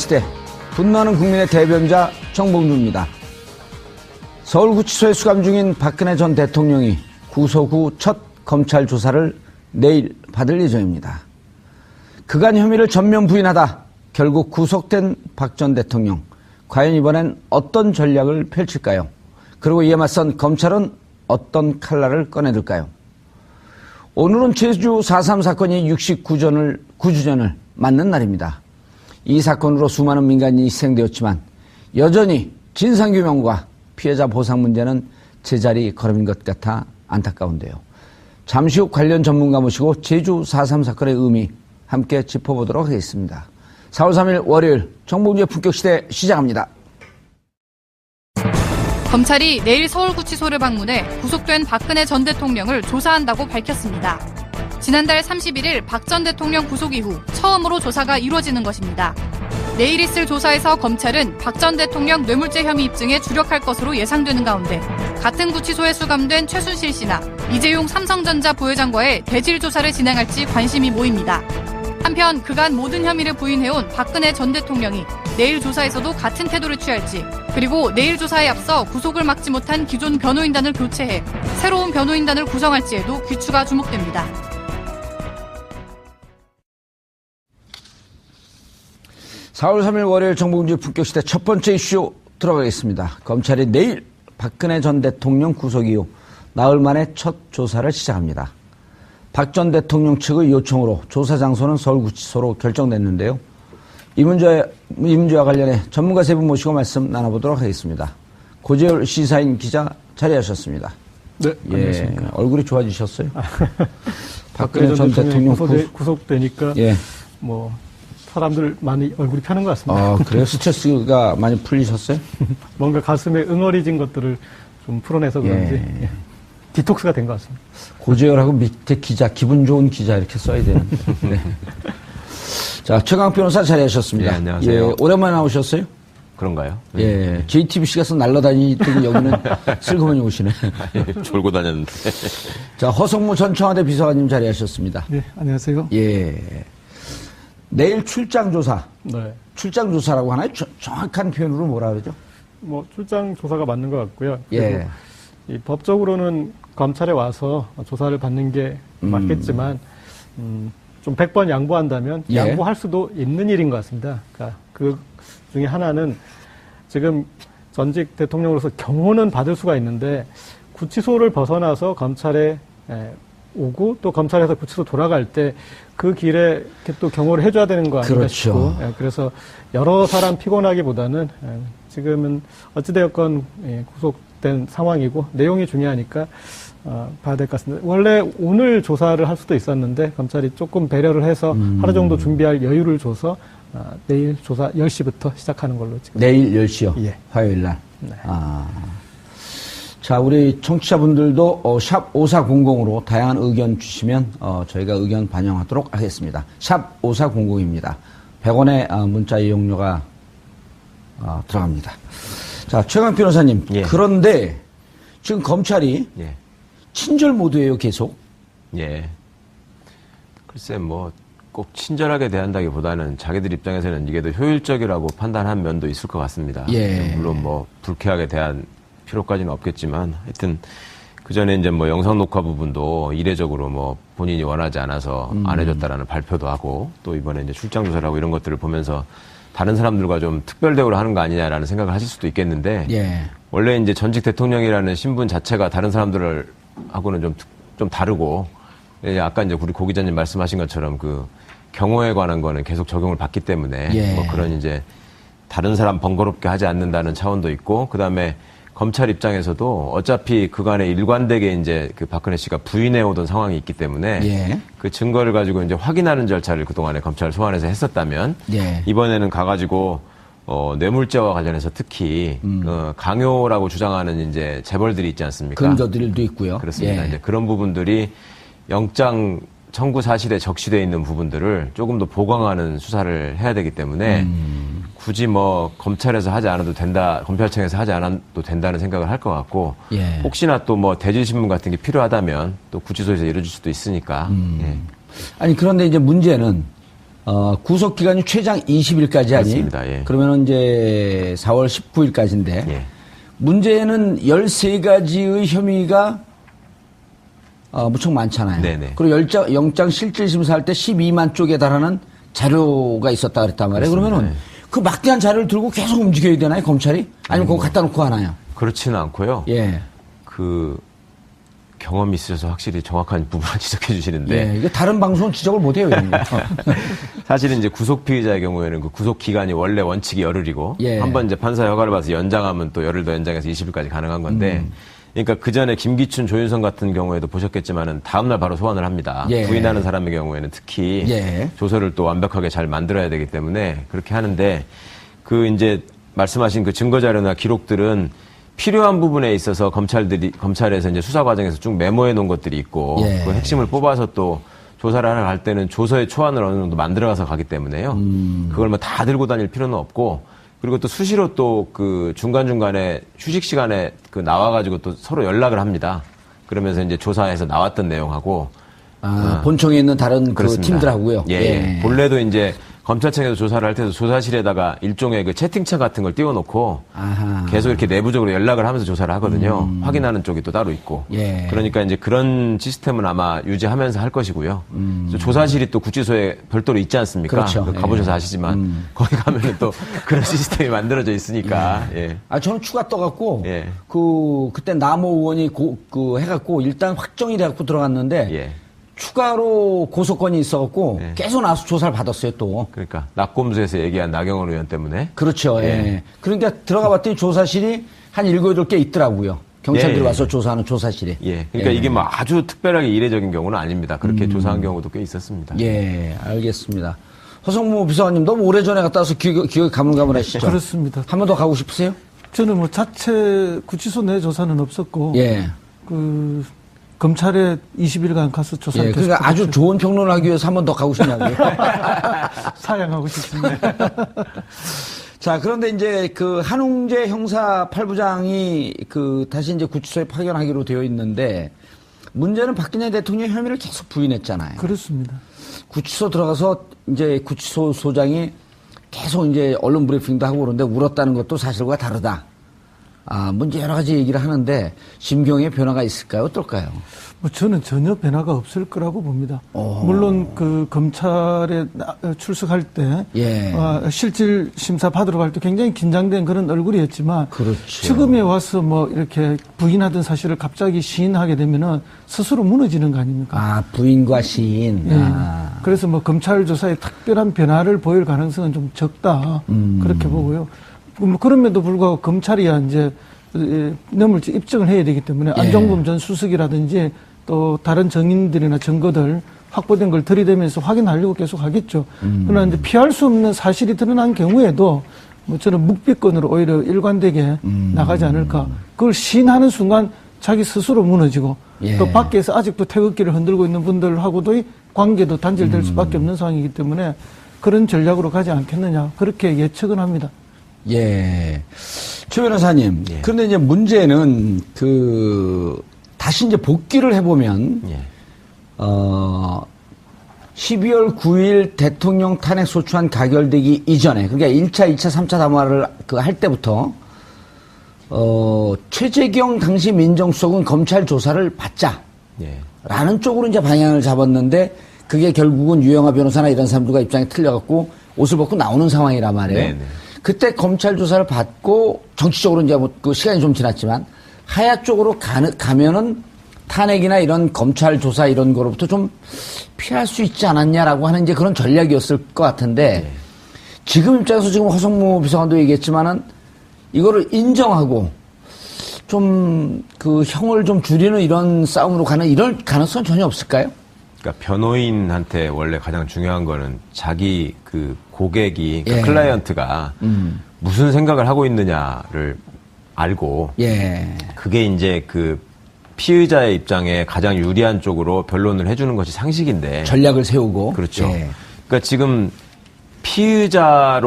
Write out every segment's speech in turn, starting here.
시대 분노하는 국민의 대변자 정봉주입니다. 서울구치소에 수감 중인 박근혜 전 대통령이 구속 후 첫 검찰 조사를 내일 받을 예정입니다. 그간 혐의를 전면 부인하다 결국 구속된 박 전 대통령, 과연 이번엔 어떤 전략을 펼칠까요? 그리고 이에 맞선 검찰은 어떤 칼날을 꺼내들까요? 오늘은 제주 4.3 사건이 69주년을 맞는 날입니다. 이 사건으로 수많은 민간인이 희생되었지만 여전히 진상규명과 피해자 보상 문제는 제자리 걸음인 것 같아 안타까운데요. 잠시 후 관련 전문가 모시고 제주 4.3 사건의 의미 함께 짚어보도록 하겠습니다. 4월 3일 월요일 정봉주의 품격시대 시작합니다. 검찰이 내일 서울구치소를 방문해 구속된 박근혜 전 대통령을 조사한다고 밝혔습니다. 지난달 31일 박 전 대통령 구속 이후 처음으로 조사가 이루어지는 것입니다. 내일 있을 조사에서 검찰은 박 전 대통령 뇌물죄 혐의 입증에 주력할 것으로 예상되는 가운데 같은 구치소에 수감된 최순실 씨나 이재용 삼성전자 부회장과의 대질 조사를 진행할지 관심이 모입니다. 한편 그간 모든 혐의를 부인해온 박근혜 전 대통령이 내일 조사에서도 같은 태도를 취할지, 그리고 내일 조사에 앞서 구속을 막지 못한 기존 변호인단을 교체해 새로운 변호인단을 구성할지에도 귀추가 주목됩니다. (4월 3일) 월요일 정봉주의 품격시대 첫 번째 이슈 들어가겠습니다. 검찰이 내일 박근혜 전 대통령 구속 이후 나흘 만에 첫 조사를 시작합니다. 박 전 대통령 측의 요청으로 조사 장소는 서울구치소로 결정됐는데요. 이 문제와 관련해 전문가 세 분 모시고 말씀 나눠보도록 하겠습니다. 고재열 시사인 기자 자리하셨습니다. 네, 안녕하십니까. 얼굴이 좋아지셨어요? 박근혜 전 대통령 구속되니까 예. 뭐 사람들 많이 얼굴이 펴는 것 같습니다. 아, 그래요? 스트레스가 많이 풀리셨어요? 뭔가 가슴에 응어리진 것들을 좀 풀어내서 그런지 디톡스가 된 것 같습니다. 고재열하고 밑에 기자, 기분 좋은 기자 이렇게 써야 되는데. 네. 자, 최강 변호사 자리하셨습니다. 네, 안녕하세요. 예, 오랜만에 나오셨어요? 그런가요? 예, JTBC가서 날라다니더니 여기는 슬그머니 오시네. 졸고 다녔는데. 자, 허성무 전 청와대 비서관님 자리하셨습니다. 네, 안녕하세요. 예. 내일 출장 조사. 네. 출장 조사라고 하나요? 정확한 표현으로 뭐라 그러죠? 뭐 출장 조사가 맞는 것 같고요. 예. 이 법적으로는 검찰에 와서 조사를 받는 게 맞겠지만, 좀 100번 양보한다면 예. 양보할 수도 있는 일인 것 같습니다. 그러니까 그 중에 하나는 지금 전직 대통령으로서 경호는 받을 수가 있는데 구치소를 벗어나서 검찰에 오고 또 검찰에서 구치소 돌아갈 때 그 길에 이렇게 또 경호를 해줘야 되는 거 아닌가 그렇죠. 싶고, 그래서 여러 사람 피곤하기보다는 지금은 어찌되었건 구속된 상황이고 내용이 중요하니까 봐야 될 것 같습니다. 원래 오늘 조사를 할 수도 있었는데 검찰이 조금 배려를 해서 하루 정도 준비할 여유를 줘서 내일 조사 10시부터 시작하는 걸로 지금. 내일 10시요? 예. 화요일 날? 네. 자, 우리 청취자분들도 샵 5400으로 다양한 의견 주시면 저희가 의견 반영하도록 하겠습니다. 샵 5400입니다. 100원의 문자 이용료가 들어갑니다. 자, 최강 변호사님. 예. 그런데 지금 검찰이 예. 친절 모드예요, 계속? 예. 글쎄, 뭐, 꼭 친절하게 대한다기보다는 자기들 입장에서는 이게 더 효율적이라고 판단한 면도 있을 것 같습니다. 예. 물론 뭐, 불쾌하게 대한 필요까지는 없겠지만, 하여튼, 그 전에 이제 뭐 영상 녹화 부분도 이례적으로 뭐 본인이 원하지 않아서 안 해줬다라는 발표도 하고, 또 이번에 이제 출장 조사를 하고 이런 것들을 보면서 다른 사람들과 좀 특별 대우를 하는 거 아니냐라는 생각을 하실 수도 있겠는데, 예. 원래 이제 전직 대통령이라는 신분 자체가 다른 사람들을 하고는 좀 다르고, 아까 이제 우리 고 기자님 말씀하신 것처럼 그 경호에 관한 거는 계속 적용을 받기 때문에 예. 뭐 그런 이제 다른 사람 번거롭게 하지 않는다는 차원도 있고, 그 다음에 검찰 입장에서도 어차피 그간에 일관되게 이제 그 박근혜 씨가 부인해 오던 상황이 있기 때문에 예. 그 증거를 가지고 이제 확인하는 절차를 그동안에 검찰 소환해서 했었다면 예. 이번에는 가가지고 뇌물죄와 관련해서 특히 강요라고 주장하는 이제 재벌들이 있지 않습니까? 근저들도 있고요. 그렇습니다. 예. 이제 그런 부분들이 영장 청구 사실에 적시되어 있는 부분들을 조금 더 보강하는 수사를 해야 되기 때문에 굳이 뭐 검찰에서 하지 않아도 된다, 검찰청에서 하지 않아도 된다는 생각을 할 것 같고, 예. 혹시나 또 뭐 대질신문 같은 게 필요하다면 또 구치소에서 이뤄질 수도 있으니까. 예. 아니, 그런데 이제 문제는 구속 기간이 최장 20일까지 아니? 그렇습니다. 예. 그러면 이제 4월 19일까지인데 예. 문제는 13가지의 혐의가 무척 많잖아요. 네네. 그리고 영장 실질 심사할 때 12만 쪽에 달하는 자료가 있었다 그랬단 말이에요. 그렇습니다. 그러면은 예. 그 막대한 자료를 들고 계속 움직여야 되나요, 검찰이? 아니면 그거 갖다 놓고 하나요? 그렇지는 않고요. 예. 그 경험이 있으셔서 확실히 정확한 부분을 지적해 주시는데 예. 이거 다른 방송은 지적을 못 해요, 이런 거. 사실은 이제 구속 피의자의 경우에는 그 구속 기간이 원래 원칙이 열흘이고 예. 한번 이제 판사 허가를 받아서 연장하면 또 열흘 더 연장해서 20일까지 가능한 건데 그러니까 그 전에 김기춘, 조윤선 같은 경우에도 보셨겠지만은 다음날 바로 소환을 합니다. 예. 부인하는 사람의 경우에는 특히 예. 조서를 또 완벽하게 잘 만들어야 되기 때문에 그렇게 하는데 그 이제 말씀하신 그 증거 자료나 기록들은 필요한 부분에 있어서 검찰에서 이제 수사 과정에서 쭉 메모해 놓은 것들이 있고 예. 그 핵심을 뽑아서 또 조사를 하러 갈 때는 조서의 초안을 어느 정도 만들어가서 가기 때문에요. 그걸 뭐 다 들고 다닐 필요는 없고 그리고 또 수시로 또 그 중간중간에 휴식 시간에 그 나와가지고 또 서로 연락을 합니다. 그러면서 이제 조사에서 나왔던 내용하고 본청에 있는 다른 그 그렇습니다. 팀들하고요. 예. 본래도 이제 검찰청에서 조사를 할 때도 조사실에다가 일종의 그 채팅창 같은 걸 띄워놓고 아하. 계속 이렇게 내부적으로 연락을 하면서 조사를 하거든요. 확인하는 쪽이 또 따로 있고. 예. 그러니까 이제 그런 시스템은 아마 유지하면서 할 것이고요. 그래서 조사실이 또 구치소에 별도로 있지 않습니까? 그렇죠. 가보셔서 예. 아시지만 거기 가면은 또 그런 시스템이 만들어져 있으니까. 예. 저는 추가 떠갖고, 예. 그때 남호 의원이 해갖고, 일단 확정이 돼갖고 들어갔는데, 예. 추가로 고소권이 있어갖고, 예. 계속 나와서 조사를 받았어요, 또. 그러니까 낙곰수에서 얘기한 나경원 의원 때문에. 그렇죠, 예. 예. 그러니까 들어가 봤더니 조사실이 한 7, 8개 있더라고요. 경찰들이 예. 와서 조사하는 조사실이. 예. 그러니까 이게 뭐 아주 특별하게 이례적인 경우는 아닙니다. 그렇게 조사한 경우도 꽤 있었습니다. 예, 알겠습니다. 허성무 비서관님 너무 오래전에 갔다 와서 기억이 가물가물하시죠? 그렇습니다. 한 번 더 가고 싶으세요? 저는 뭐 자체 구치소 내 조사는 없었고, 예. 그 검찰에 20일간 가서 조사를 예, 그러니까 아주 좋은 평론을 하기 위해서 한 번 더 가고 싶냐고요. 사양하고 싶습니다. 자, 그런데 이제 그 한웅재 형사 8부장이 다시 이제 구치소에 파견하기로 되어 있는데 문제는 박근혜 대통령 혐의를 계속 부인했잖아요. 그렇습니다. 구치소 들어가서 이제 구치소 소장이 계속 이제 언론 브리핑도 하고 그러는데 울었다는 것도 사실과 다르다. 문제 여러 가지 얘기를 하는데 심경의 변화가 있을까요? 어떨까요? 뭐 저는 전혀 변화가 없을 거라고 봅니다. 물론 그 검찰에 출석할 때 예. 실질 심사 받으러 갈 때 굉장히 긴장된 그런 얼굴이었지만 그렇죠. 지금에 와서 뭐 이렇게 부인하던 사실을 갑자기 시인하게 되면은 스스로 무너지는 거 아닙니까? 부인과 시인. 예. 그래서 뭐 검찰 조사에 특별한 변화를 보일 가능성은 좀 적다. 그렇게 보고요. 뭐 그럼에도 불구하고 검찰이야 이제 뇌물죄 입증을 해야 되기 때문에 예. 안종범 전 수석이라든지 또 다른 증인들이나 증거들 확보된 걸 들이대면서 확인하려고 계속 하겠죠. 그러나 이제 피할 수 없는 사실이 드러난 경우에도 뭐 저는 묵비권으로 오히려 일관되게 나가지 않을까. 그걸 시인하는 순간 자기 스스로 무너지고 예. 또 밖에서 아직도 태극기를 흔들고 있는 분들하고도 관계도 단절될 수밖에 없는 상황이기 때문에 그런 전략으로 가지 않겠느냐 그렇게 예측은 합니다. 예. 최 변호사님. 예. 그런데 이제 문제는 다시 이제 복귀를 해보면, 예. 12월 9일 대통령 탄핵 소추안 가결되기 이전에, 그러니까 1차, 2차, 3차 담화를 할 때부터, 최재경 당시 민정수석은 검찰 조사를 받자. 예. 라는 쪽으로 이제 방향을 잡았는데, 그게 결국은 유영하 변호사나 이런 사람들과 입장이 틀려갖고 옷을 벗고 나오는 상황이란 말이에요. 네네. 그때 검찰 조사를 받고 정치적으로 이제 그 시간이 좀 지났지만 하야 쪽으로 가면은 탄핵이나 이런 검찰 조사 이런 거로부터 좀 피할 수 있지 않았냐라고 하는 이제 그런 전략이었을 것 같은데 지금 입장에서 지금 허성무 비서관도 얘기했지만은 이거를 인정하고 좀 그 형을 좀 줄이는 이런 싸움으로 가는 이런 가능성은 전혀 없을까요? 그러니까 변호인한테 원래 가장 중요한 거는 자기 그 고객이 그 예. 클라이언트가 무슨 생각을 하고 있느냐를 알고 예. 그게 이제 그 피의자의 입장에 가장 유리한 쪽으로 변론을 해주는 것이 상식인데 전략을 세우고. 그렇죠. 예. 그러니까 지금 피의자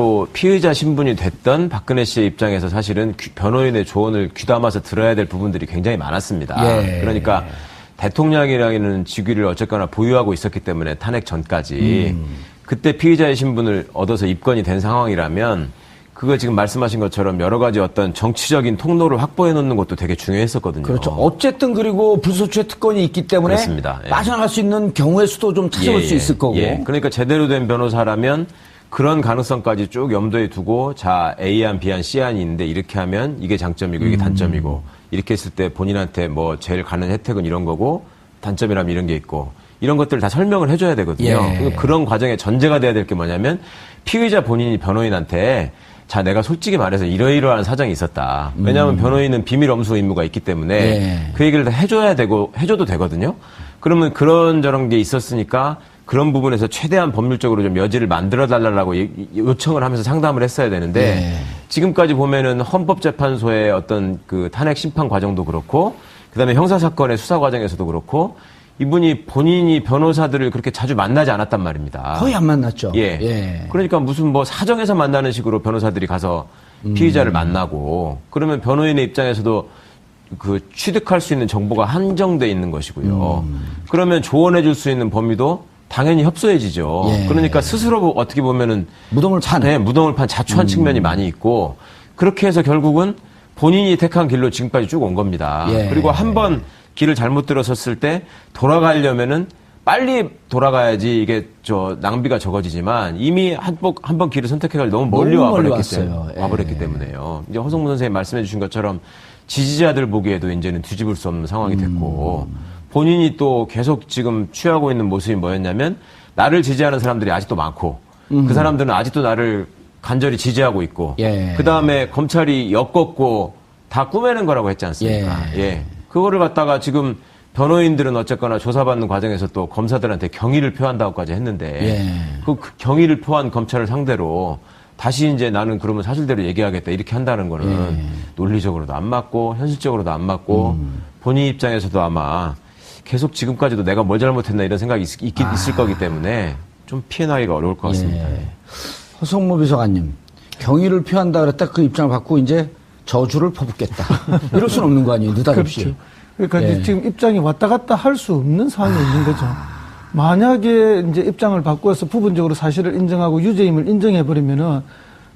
신분이 됐던 박근혜 씨의 입장에서 사실은 변호인의 조언을 귀담아서 들어야 될 부분들이 굉장히 많았습니다. 예. 그러니까 대통령이라는 직위를 어쨌거나 보유하고 있었기 때문에 탄핵 전까지 그때 피의자의 신분을 얻어서 입건이 된 상황이라면 그거 지금 말씀하신 것처럼 여러 가지 어떤 정치적인 통로를 확보해 놓는 것도 되게 중요했었거든요. 그렇죠. 어쨌든 그리고 불소추의 특권이 있기 때문에 그렇습니다. 예. 빠져나갈 수 있는 경우의 수도 좀 찾아볼 수 있을 거고. 예. 그러니까 제대로 된 변호사라면 그런 가능성까지 쭉 염두에 두고 자 A안, B안, C안이 있는데 이렇게 하면 이게 장점이고 이게 단점이고 이렇게 했을 때 본인한테 뭐 제일 가는 혜택은 이런 거고 단점이라면 이런 게 있고 이런 것들을 다 설명을 해줘야 되거든요. 예. 그런 과정에 전제가 돼야 될 게 뭐냐면 피의자 본인이 변호인한테 자, 내가 솔직히 말해서 이러이러한 사정이 있었다. 왜냐하면 변호인은 비밀 엄수 의무가 있기 때문에 예. 그 얘기를 다 해줘야 되고 해줘도 되거든요. 그러면 그런 저런 게 있었으니까 그런 부분에서 최대한 법률적으로 좀 여지를 만들어 달라고 요청을 하면서 상담을 했어야 되는데 예. 지금까지 보면은 헌법재판소의 어떤 그 탄핵 심판 과정도 그렇고 그다음에 형사사건의 수사 과정에서도 그렇고 이분이 본인이 변호사들을 그렇게 자주 만나지 않았단 말입니다. 거의 안 만났죠. 예. 예. 그러니까 무슨 뭐 사정에서 만나는 식으로 변호사들이 가서 피의자를 만나고 그러면 변호인의 입장에서도 그 취득할 수 있는 정보가 한정돼 있는 것이고요. 그러면 조언해 줄 수 있는 범위도 당연히 협소해지죠. 예. 그러니까 스스로 어떻게 보면은 무덤을 판. 네, 무덤을 판 자초한 측면이 많이 있고 그렇게 해서 결국은 본인이 택한 길로 지금까지 쭉 온 겁니다. 예. 그리고 한번 길을 잘못 들어섰을 때 돌아가려면은 빨리 돌아가야지 이게 낭비가 적어지지만 이미 한 번 길을 선택해가지고 너무 멀리 너무 멀리 와버렸기 예. 때문에요. 이제 허성무 선생님 말씀해 주신 것처럼 지지자들 보기에도 이제는 뒤집을 수 없는 상황이 됐고 본인이 또 계속 지금 취하고 있는 모습이 뭐였냐면 나를 지지하는 사람들이 아직도 많고 그 사람들은 아직도 나를 간절히 지지하고 있고 예. 그 다음에 검찰이 엮었고 다 꾸며낸 거라고 했지 않습니까? 예. 그거를 갖다가 지금 변호인들은 어쨌거나 조사받는 과정에서 또 검사들한테 경의를 표한다고까지 했는데 예. 그 경의를 표한 검찰을 상대로 다시 이제 나는 그러면 사실대로 얘기하겠다 이렇게 한다는 거는 논리적으로도 안 맞고 현실적으로도 안 맞고 본인 입장에서도 아마 계속 지금까지도 내가 뭘 잘못했나 이런 생각이 있을 거기 때문에 좀 피해나기가 어려울 것 같습니다. 예. 허성무 비서관님, 경의를 표한다 그랬다 그 입장을 바꾸고 이제 저주를 퍼붓겠다. 이럴 수는 없는 거 아니에요, 느닷없이. 그렇죠. 그러니까 예. 이제 지금 입장이 왔다 갔다 할 수 없는 상황이 있는 거죠. 만약에 이제 입장을 바꿔서 부분적으로 사실을 인정하고 유죄임을 인정해버리면은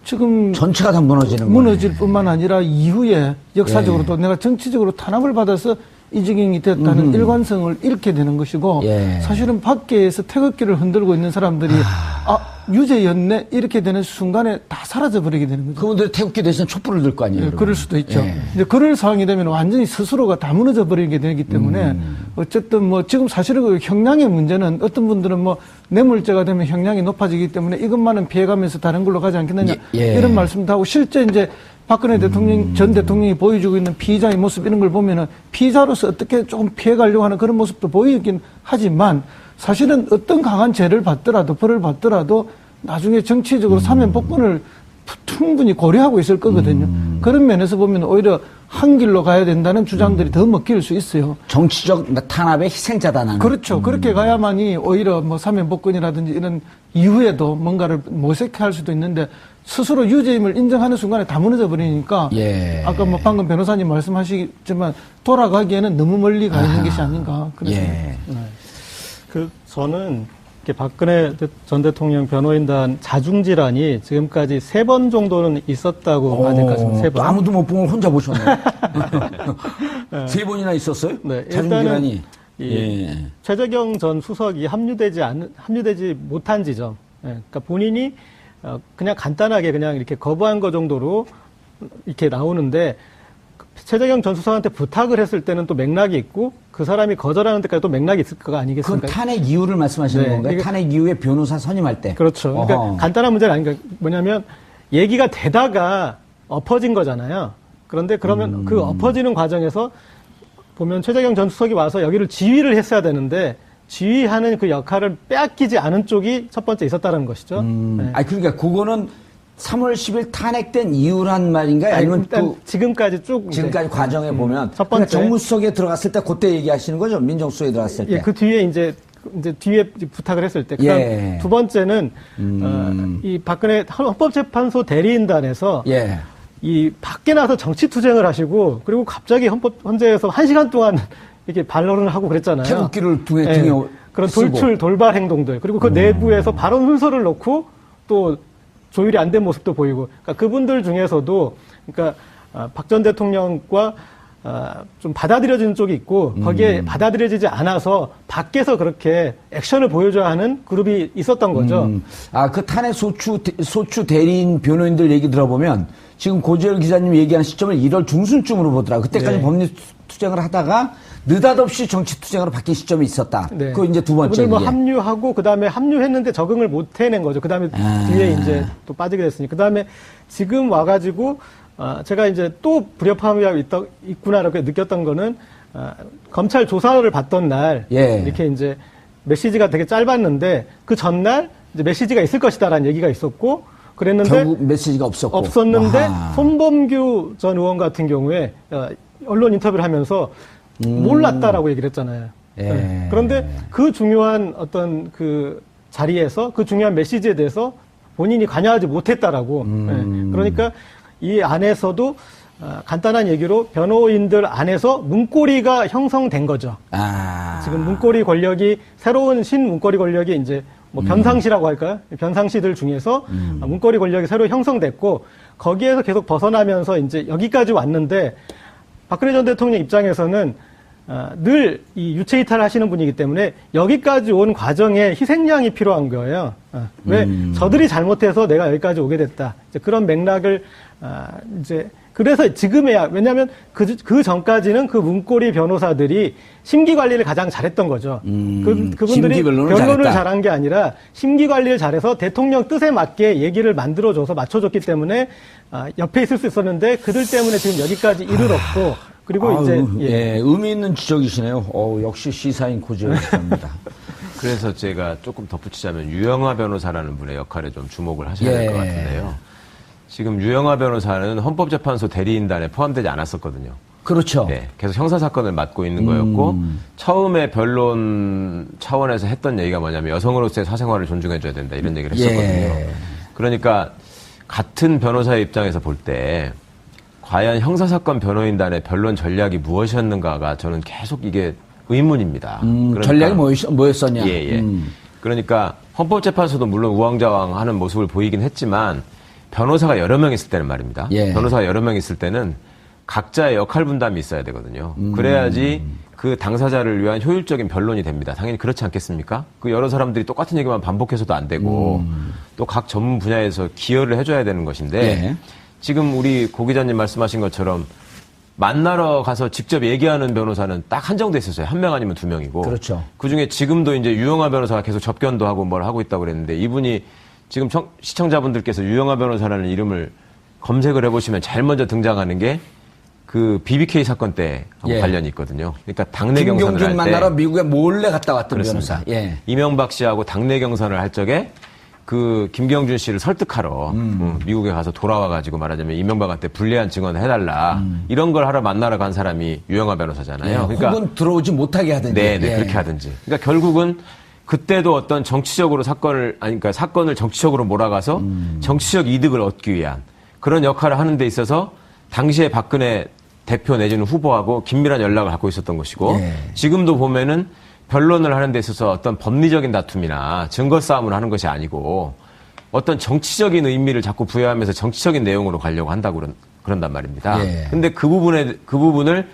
지금 전체가 다 무너지는 거예요. 무너질 뿐만 아니라 이후에 역사적으로도 내가 정치적으로 탄압을 받아서 이직이 됐다는 일관성을 잃게 되는 것이고 예. 사실은 밖에서 태극기를 흔들고 있는 사람들이 유죄였네 이렇게 되는 순간에 다 사라져버리게 되는 거죠. 그분들이 태극기 대신 촛불을 들 거 아니에요. 네, 그럴 수도 있죠. 예. 이제 그럴 상황이 되면 완전히 스스로가 다 무너져 버리게 되기 때문에 어쨌든 뭐 지금 사실은 그 형량의 문제는 어떤 분들은 뭐 뇌물죄가 되면 형량이 높아지기 때문에 이것만은 피해가면서 다른 걸로 가지 않겠느냐 예. 이런 말씀도 하고 실제 이제 박근혜 대통령 전 대통령이 보여주고 있는 피의자의 모습 이런 걸 보면은 피의자로서 어떻게 조금 피해가려고 하는 그런 모습도 보이긴 하지만 사실은 어떤 강한 죄를 받더라도 벌을 받더라도 나중에 정치적으로 사면 복권을 충분히 고려하고 있을 거거든요. 그런 면에서 보면 오히려 한 길로 가야 된다는 주장들이 더 먹힐 수 있어요. 정치적 탄압의 희생자다 나는. 그렇죠. 그렇게 가야만이 오히려 뭐 사면 복권이라든지 이런 이후에도 뭔가를 모색해 할 수도 있는데 스스로 유죄임을 인정하는 순간에 다 무너져 버리니까 예. 아까 뭐 방금 변호사님 말씀하시지만 돌아가기에는 너무 멀리 가 있는 것이 아닌가 그래서 예. 저는 이렇게 박근혜 전 대통령 변호인단 자중질환이 지금까지 3번 정도는 있었다고 봐야 될 것 같습니다. 3번. 아무도 못 본 걸 혼자 보셨네. 3번이나 있었어요? 네, 자중질환이. 일단은 최재경 전 수석이 합류되지 못한 지점. 그러니까 본인이 그냥 간단하게 그냥 이렇게 거부한 거 정도로 이렇게 나오는데 최재경 전 수석한테 부탁을 했을 때는 또 맥락이 있고 그 사람이 거절하는 데까지 또 맥락이 있을 거 그건 아니겠습니까? 탄핵 이유를 말씀하시는 네, 건가요? 이게- 탄핵 이후에 변호사 선임할 때. 그렇죠. 그러니까 어허. 간단한 문제는 아닌가. 뭐냐면 얘기가 되다가 엎어진 거잖아요. 그런데 그러면 그 엎어지는 과정에서 보면 최재경 전 수석이 와서 여기를 지휘를 했어야 되는데 지휘하는 그 역할을 빼앗기지 않은 쪽이 첫 번째 있었다는 것이죠. 네. 아니, 그러니까 그거는 3월 10일 탄핵된 이유란 말인가요? 아니면 일단 또 지금까지 쭉 지금까지 이제, 과정에 보면 첫 번째. 그러니까 정무수석에 들어갔을 때 그때 얘기하시는 거죠? 민정수석에 들어갔을 때. 예, 그 뒤에 이제 뒤에 부탁을 했을 때. 그다음 예. 두 번째는 이 박근혜 헌법재판소 대리인단에서 예. 이 밖에 나서 정치 투쟁을 하시고 그리고 갑자기 헌재에서 1시간 동안 이렇게 반론을 하고 그랬잖아요. 태극기를 등에 예. 그런 쓰고. 돌발 행동들, 그리고 그 내부에서 발언 순서를 놓고 또 조율이 안 된 모습도 보이고, 그러니까 그분들 중에서도, 그러니까 박 전 대통령과 좀 받아들여지는 쪽이 있고, 거기에 받아들여지지 않아서 밖에서 그렇게 액션을 보여줘야 하는 그룹이 있었던 거죠. 그 탄핵 소추 대리인 변호인들 얘기 들어보면 지금 고재열 기자님 얘기한 시점을 1월 중순쯤으로 보더라. 그때까지 네. 법리 투쟁을 하다가 느닷없이 정치 투쟁으로 바뀐 시점이 있었다. 네. 그거 이제 두 번째. 그분들 뭐 얘기. 합류하고 그다음에 합류했는데 적응을 못 해낸 거죠. 그다음에 뒤에 이제 또 빠지게 됐으니. 그다음에 지금 와가지고 제가 이제 또 불협화음이 있구나라고 느꼈던 거는 검찰 조사를 받던 날 예. 이렇게 이제 메시지가 되게 짧았는데 그 전날 이제 메시지가 있을 것이다라는 얘기가 있었고 그랬는데 결국 메시지가 없었는데 아하. 손범규 전 의원 같은 경우에 언론 인터뷰를 하면서 몰랐다라고 얘기를 했잖아요. 예. 네. 그런데 그 중요한 어떤 그 자리에서 그 중요한 메시지에 대해서 본인이 관여하지 못했다라고. 네. 그러니까 이 안에서도 간단한 얘기로 변호인들 안에서 문고리가 형성된 거죠. 지금 문고리 권력이 새로운 신문고리 권력이 이제 뭐 변상시라고 할까요? 변상시들 중에서 문고리 권력이 새로 형성됐고 거기에서 계속 벗어나면서 이제 여기까지 왔는데 박근혜 전 대통령 입장에서는 늘 이 유체 이탈을 하시는 분이기 때문에 여기까지 온 과정에 희생양이 필요한 거예요. 왜 저들이 잘못해서 내가 여기까지 오게 됐다. 이제 그런 맥락을 이제 그래서 지금에야 왜냐하면 그 전까지는 그 문고리 변호사들이 심기 관리를 가장 잘했던 거죠. 그분들이 변론을 잘한 게 아니라 심기 관리를 잘해서 대통령 뜻에 맞게 얘기를 만들어줘서 맞춰줬기 때문에 옆에 있을 수 있었는데 그들 때문에 지금 여기까지 이르렀고 그리고 이제 의미 있는 지적이시네요. 역시 시사인 고재열 기자입니다. 그래서 제가 조금 덧붙이자면 유영하 변호사라는 분의 역할에 좀 주목을 하셔야 될 것 같은데요. 지금 유영하 변호사는 헌법재판소 대리인단에 포함되지 않았었거든요. 그렇죠. 네, 계속 형사사건을 맡고 있는 거였고 처음에 변론 차원에서 했던 얘기가 뭐냐면 여성으로서의 사생활을 존중해줘야 된다 이런 얘기를 했었거든요. 그러니까 같은 변호사의 입장에서 볼 때 과연 형사사건 변호인단의 변론 전략이 무엇이었는가가 저는 계속 이게 의문입니다. 그러니까, 전략이 뭐였었냐. 그러니까 헌법재판소도 물론 우왕좌왕하는 모습을 보이긴 했지만 변호사가 여러 명 있을 때는 말입니다. 변호사가 여러 명 있을 때는 각자의 역할 분담이 있어야 되거든요. 그래야지 그 당사자를 위한 효율적인 변론이 됩니다. 당연히 그렇지 않겠습니까? 그 여러 사람들이 똑같은 얘기만 반복해서도 안 되고 또 각 전문 분야에서 기여를 해줘야 되는 것인데 지금 우리 고 기자님 말씀하신 것처럼 만나러 가서 직접 얘기하는 변호사는 딱 한정돼 있었어요. 한 명 아니면 두 명이고. 그렇죠. 그중에 지금도 이제 유영하 변호사가 계속 접견도 하고 뭘 하고 있다고 그랬는데 이분이 지금 시청자분들께서 유영하 변호사라는 이름을 검색을 해보시면 제일 먼저 등장하는 게 그 BBK 사건 때 관련이 있거든요. 그러니까 당내 경선을 할 때. 김경준 만나러 미국에 몰래 갔다 왔던 그렇습니다. 변호사. 이명박 씨하고 당내 경선을 할 적에 그 김경준 씨를 설득하러 미국에 가서 돌아와가지고 말하자면 이명박한테 불리한 증언을 해달라. 이런 걸 하러 만나러 간 사람이 유영하 변호사잖아요. 그러니까 혹은 들어오지 못하게 하든지. 그렇게 하든지. 그러니까 결국은 그때도 어떤 정치적으로 그러니까 사건을 정치적으로 몰아가서 정치적 이득을 얻기 위한 그런 역할을 하는 데 있어서 당시에 박근혜 대표 내지는 후보하고 긴밀한 연락을 갖고 있었던 것이고 지금도 보면은 변론을 하는 데 있어서 어떤 법리적인 다툼이나 증거 싸움을 하는 것이 아니고 어떤 정치적인 의미를 자꾸 부여하면서 정치적인 내용으로 가려고 한다고 그런단 말입니다. 근데 그 부분을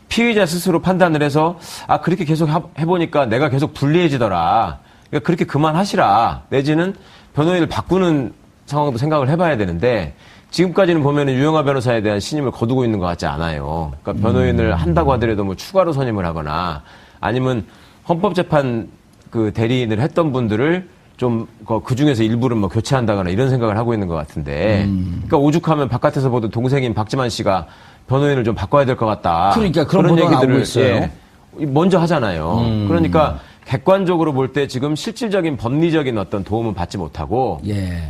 피의자 스스로 판단을 해서 그렇게 계속 해보니까 내가 계속 불리해지더라. 그러니까 그렇게 그만하시라. 내지는 변호인을 바꾸는 상황도 생각을 해봐야 되는데 지금까지는 보면은 유영하 변호사에 대한 신임을 거두고 있는 것 같지 않아요. 그러니까 변호인을 한다고 하더라도 뭐 추가로 선임을 하거나 아니면 헌법재판 그 대리인을 했던 분들을 좀 그 중에서 일부를 뭐 교체한다거나 이런 생각을 하고 있는 것 같은데 그러니까 오죽하면 바깥에서 보던 동생인 박지만 씨가 변호인을 좀 바꿔야 될 것 같다. 그러니까 그런 얘기들을 있어요. 먼저 하잖아요. 그러니까 객관적으로 볼 때 지금 실질적인 법리적인 어떤 도움은 받지 못하고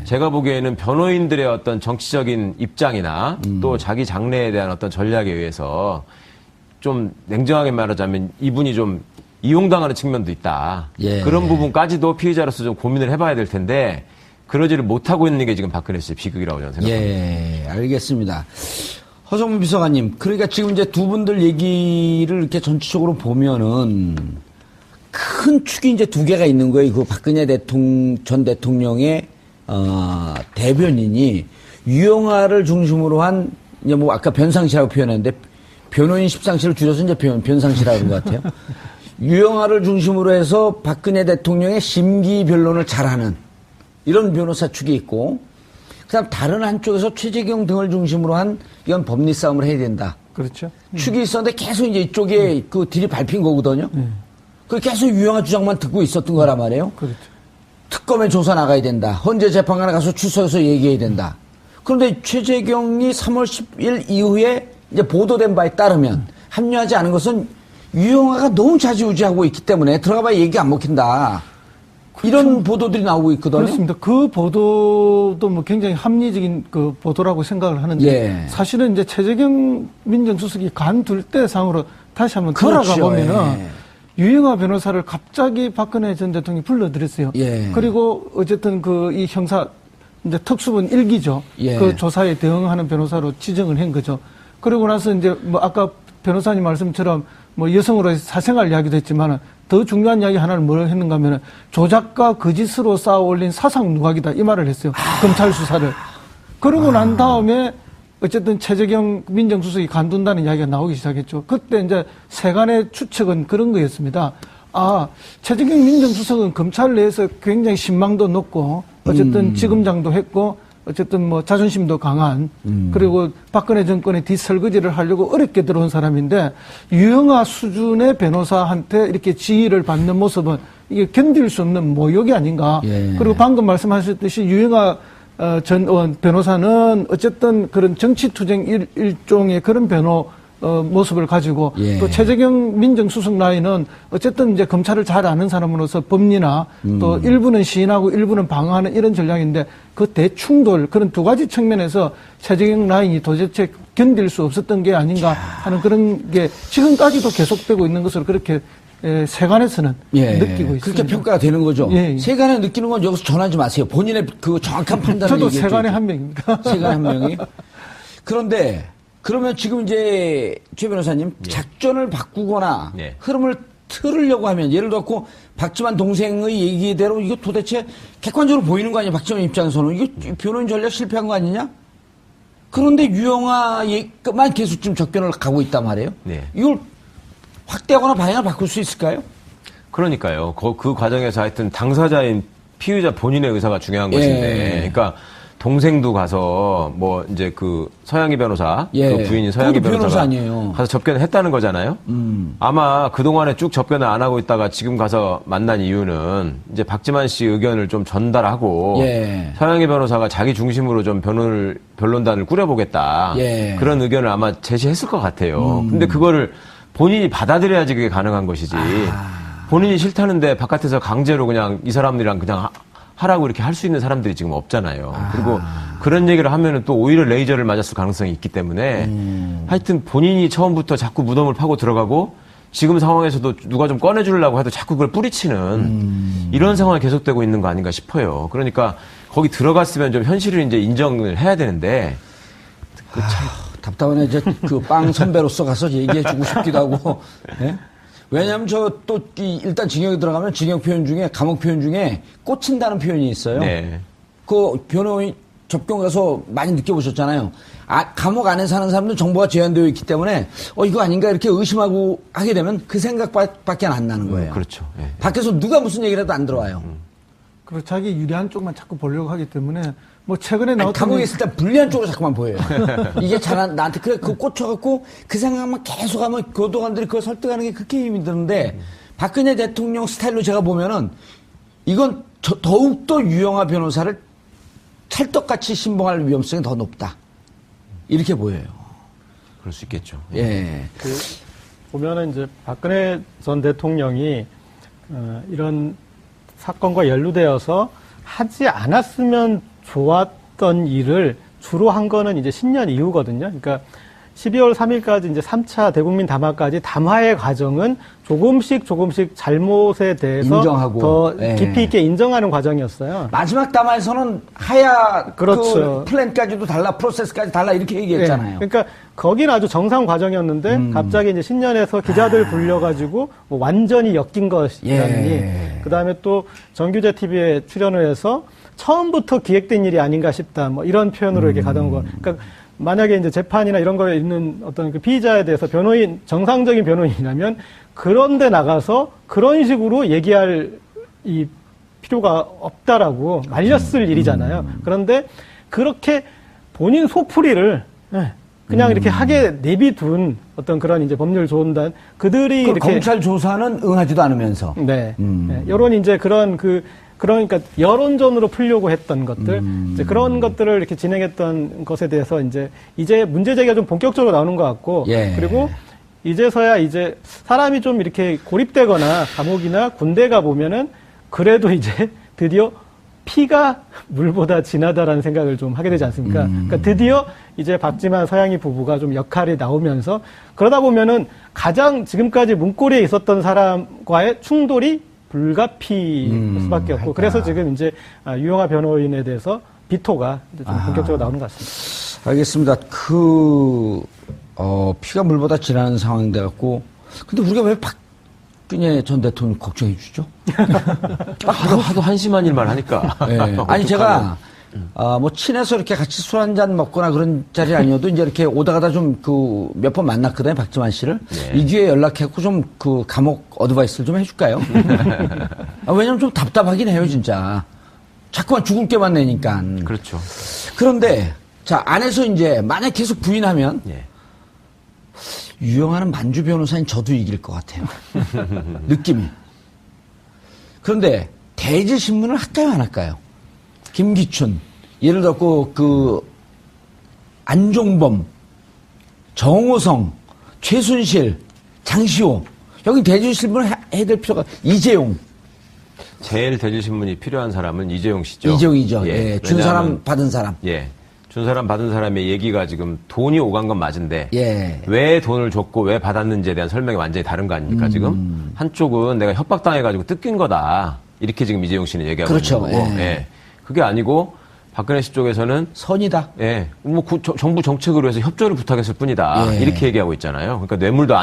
제가 보기에는 변호인들의 어떤 정치적인 입장이나 또 자기 장래에 대한 어떤 전략에 의해서 좀 냉정하게 말하자면 이분이 좀 이용당하는 측면도 있다. 그런 부분까지도 피의자로서 좀 고민을 해봐야 될 텐데 그러지를 못하고 있는 게 지금 박근혜 씨의 비극이라고 저는 생각합니다. 알겠습니다. 허성문 비서관님, 그러니까 지금 이제 두 분들 얘기를 이렇게 전체적으로 보면은 큰 축이 이제 두 개가 있는 거예요. 그 박근혜 전 대통령의 대변인이 유영아를 중심으로 한 이제 뭐 아까 변상시라고 표현했는데 변호인 십상시를 줄여서 이제 변상시라고 그런 것 같아요. 유영아를 중심으로 해서 박근혜 대통령의 심기 변론을 잘하는 이런 변호사 축이 있고, 그다음 다른 한쪽에서 최재경 등을 중심으로 한 이건 법리 싸움을 해야 된다. 그렇죠. 축이 있었는데 계속 이제 이쪽에 그 딜이 밟힌 거거든요. 그 계속 유영아 주장만 듣고 있었던 거란 말이에요. 그렇죠. 특검에 조사 나가야 된다. 헌재 재판관에 가서 출석해서 얘기해야 된다. 그런데 최재경이 3월 10일 이후에 이제 보도된 바에 따르면 합류하지 않은 것은 유영아가 너무 좌지우지하고 있기 때문에 들어가봐야 얘기 안 먹힌다. 이런 보도들이 나오고 있거든요. 그렇습니다. 그 보도도 뭐 굉장히 합리적인 그 보도라고 생각을 하는데 예. 사실은 이제 최재경 민정수석이 간둘 때 상으로 다시 한번 돌아가 그렇죠. 보면은 예. 유영아 변호사를 갑자기 박근혜 전 대통령이 불러들였어요. 예. 그리고 어쨌든 그 이 형사 이제 특수본 1기죠. 예. 그 조사에 대응하는 변호사로 지정을 한 거죠. 그리고 나서 이제 뭐 아까 변호사님 말씀처럼 뭐 여성으로의 사생활 이야기도 했지만은 더 중요한 이야기 하나를 뭘 했는가 하면은 조작과 거짓으로 쌓아 올린 사상 누각이다 이 말을 했어요. 검찰 수사를. 그러고 난 다음에 어쨌든 최재경 민정수석이 간둔다는 이야기가 나오기 시작했죠. 그때 이제 세간의 추측은 그런 거였습니다. 아, 최재경 민정수석은 검찰 내에서 굉장히 신망도 높고 어쨌든 지검장도 했고 어쨌든 뭐 자존심도 강한 그리고 박근혜 정권의 뒷설거지를 하려고 어렵게 들어온 사람인데 유영아 수준의 변호사한테 이렇게 지휘를 받는 모습은 이게 견딜 수 없는 모욕이 아닌가. 예. 그리고 방금 말씀하셨듯이 유영아 전 변호사는 어쨌든 그런 정치투쟁 일종의 그런 모습을 가지고 예. 또 최재경 민정수석 라인은 어쨌든 이제 검찰을 잘 아는 사람으로서 법리나 또 일부는 시인하고 일부는 방어하는 이런 전략인데 그 대충돌 그런 두 가지 측면에서 최재경 라인이 도대체 견딜 수 없었던 게 아닌가 하는 그런 게 지금까지도 계속되고 있는 것으로 그렇게 세간에서는 예. 느끼고 있습니다. 그렇게 평가가 되는 거죠. 예. 세간에 느끼는 건 여기서 전하지 마세요. 본인의 그 정확한 판단을 저도 얘기해 세간의 줘야죠. 한 명입니다. 세간의 한 명이. 그런데 그러면 지금 이제 최 변호사님 작전을 바꾸거나 예. 흐름을 틀으려고 하면 예를 들어 박지만 동생의 얘기대로 이거 도대체 객관적으로 보이는 거 아니야? 박지만 입장에서는 이거 변호인 전략 실패한 거 아니냐? 그런데 유영아만 계속 지금 접견을 가고 있단 말이에요. 네. 이걸 확대하거나 방향을 바꿀 수 있을까요? 그러니까요. 그 과정에서 하여튼 당사자인 피의자 본인의 의사가 중요한 것인데, 그러니까 동생도 가서 뭐 이제 그 서양희 변호사, 예. 그 부인인 서양희 그것도 변호사 변호사가 아니에요. 가서 접견을 했다는 거잖아요. 아마 그 동안에 쭉 접견을 안 하고 있다가 지금 가서 만난 이유는 이제 박지만 씨 의견을 좀 전달하고 예. 서양희 변호사가 자기 중심으로 좀 변론단을 꾸려보겠다. 예. 그런 의견을 아마 제시했을 것 같아요. 근데 그거를 본인이 받아들여야지 그게 가능한 것이지. 본인이 싫다는데 바깥에서 강제로 그냥 이 사람들이랑 그냥 하라고 이렇게 할 수 있는 사람들이 지금 없잖아요. 그리고 그런 얘기를 하면은 또 오히려 레이저를 맞았을 가능성이 있기 때문에 하여튼 본인이 처음부터 자꾸 무덤을 파고 들어가고 지금 상황에서도 누가 좀 꺼내주려고 해도 자꾸 그걸 뿌리치는 이런 상황이 계속되고 있는 거 아닌가 싶어요. 그러니까 거기 들어갔으면 좀 현실을 이제 인정을 해야 되는데 답답하네. 이제 그 빵 선배로서 가서 얘기해주고 싶기도 하고. 예? 왜냐하면 일단 징역에 들어가면 징역 표현 중에 감옥 표현 중에 꽂힌다는 표현이 있어요. 네. 그 변호인 접견 가서 많이 느껴보셨잖아요. 감옥 안에 사는 사람들은 정보가 제한되어 있기 때문에 이거 아닌가 이렇게 의심하고 하게 되면 그 생각밖에 안 나는 거예요. 그렇죠. 예. 밖에서 누가 무슨 얘기를 해도 안 들어와요. 그리고 자기 유리한 쪽만 자꾸 보려고 하기 때문에 뭐 최근에 나왔던 감옥에 있을 때 불리한 쪽으로 자꾸만 보여요. 이게 나한테 그 꽂혀갖고 그 생각만 계속 하면 교도관들이 그걸 설득하는 게 그렇게 힘이 드는데 박근혜 대통령 스타일로 제가 보면은 이건 더욱더 유영아 변호사를 찰떡같이 신봉할 위험성이 더 높다. 이렇게 보여요. 그럴 수 있겠죠. 예. 보면은 이제 박근혜 전 대통령이 이런 사건과 연루되어서 하지 않았으면 좋았던 일을 주로 한 거는 이제 신년 이후거든요. 그러니까 12월 3일까지 이제 3차 대국민 담화까지 담화의 과정은 조금씩 잘못에 대해서 인정하고. 더 예. 깊이 있게 인정하는 과정이었어요. 마지막 담화에서는 하야 그렇죠. 그 플랜까지도 달라, 프로세스까지 달라 이렇게 얘기했잖아요. 예. 그러니까 거기는 아주 정상 과정이었는데 갑자기 이제 신년에서 기자들 불려가지고 뭐 완전히 엮인 것이라니. 예. 그다음에 또 정규제 TV에 출연을 해서 처음부터 기획된 일이 아닌가 싶다. 뭐 이런 표현으로 이렇게 가던 거. 그러니까 만약에 이제 재판이나 이런 거에 있는 어떤 그 피의자에 대해서 변호인, 정상적인 변호인이라면 그런데 나가서 그런 식으로 얘기할 이 필요가 없다라고 말렸을 일이잖아요. 그런데 그렇게 본인 속풀이를 그냥 이렇게 하게 내비둔 어떤 그런 이제 법률 조언단 그들이 이렇게 검찰 조사는 응하지도 않으면서. 네. 네. 여론 이제 그러니까 여론전으로 풀려고 했던 것들, 이제 그런 것들을 이렇게 진행했던 것에 대해서 이제 문제 제기가 좀 본격적으로 나오는 것 같고, 예. 그리고 이제서야 이제 사람이 좀 이렇게 고립되거나 감옥이나 군대 가 보면은 그래도 이제 드디어 피가 물보다 진하다라는 생각을 좀 하게 되지 않습니까? 그러니까 드디어 이제 박지만 서양희 부부가 좀 역할이 나오면서 그러다 보면은 가장 지금까지 문고리에 있었던 사람과의 충돌이 불가피할 수밖에 없고 그래서 지금 이제 유영하 변호인에 대해서 비토가 이제 좀 본격적으로 나오는 것 같습니다. 알겠습니다. 피가 물보다 진하는 상황인데 갖고 근데 우리가 왜 박근혜 전 대통령 걱정해 주죠? 하도 한심한 일만 하니까. 네. 아니 제가 뭐 친해서 이렇게 같이 술 한잔 먹거나 그런 자리 아니어도 이제 이렇게 오다 가다 좀 몇 번 만났거든요, 박지만 씨를. 네. 이 기회에 연락했고 좀 감옥 어드바이스를 좀 해줄까요? 왜냐면 좀 답답하긴 해요, 진짜. 자꾸만 죽을 게만 내니까. 그렇죠. 그런데 자 안에서 이제 만약 계속 부인하면 예. 유영하는 만주 변호사인 저도 이길 것 같아요. 느낌이. 그런데 대질신문을 할까요, 안 할까요? 김기춘, 예를 들어 안종범, 정호성, 최순실, 장시호 여기 대질신문을 해야 될 필요가 이재용. 제일 대질신문이 필요한 사람은 이재용 씨죠. 이재용이죠. 예. 준 왜냐하면, 사람 받은 사람. 예. 준 사람 받은 사람의 얘기가 지금 돈이 오간 건 맞은데 예. 왜 돈을 줬고 왜 받았는지에 대한 설명이 완전히 다른 거 아닙니까 지금? 한쪽은 내가 협박당해가지고 뜯긴 거다. 이렇게 지금 이재용 씨는 얘기하고 그렇죠. 있는 거고. 예. 예. 그게 아니고 박근혜 씨 쪽에서는 선이다. 예. 정부 정책으로 해서 협조를 부탁했을 뿐이다. 예. 이렇게 얘기하고 있잖아요. 그러니까 뇌물도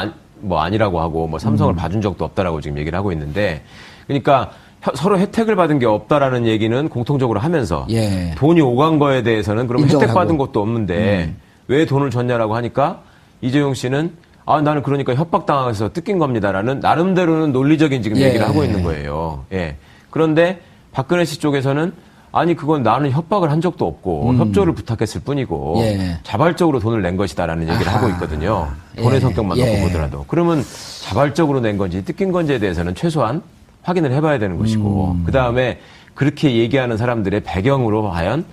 아니라고 하고 삼성을 봐준 적도 없다라고 지금 얘기를 하고 있는데 그러니까 서로 혜택을 받은 게 없다라는 얘기는 공통적으로 하면서 예. 돈이 오간 거에 대해서는 그럼 인정하고. 혜택 받은 것도 없는데 왜 돈을 줬냐라고 하니까 이재용 씨는 나는 그러니까 협박당해서 뜯긴 겁니다라는 나름대로는 논리적인 지금 예. 얘기를 하고 있는 거예요. 예. 그런데 박근혜 씨 쪽에서는 아니 그건 나는 협박을 한 적도 없고 협조를 부탁했을 뿐이고 예. 자발적으로 돈을 낸 것이다라는 얘기를 하고 있거든요. 돈의 예. 성격만 예. 놓고 보더라도. 그러면 자발적으로 낸 건지 뜯긴 건지에 대해서는 최소한 확인을 해봐야 되는 것이고 그다음에 그렇게 얘기하는 사람들의 배경으로 과연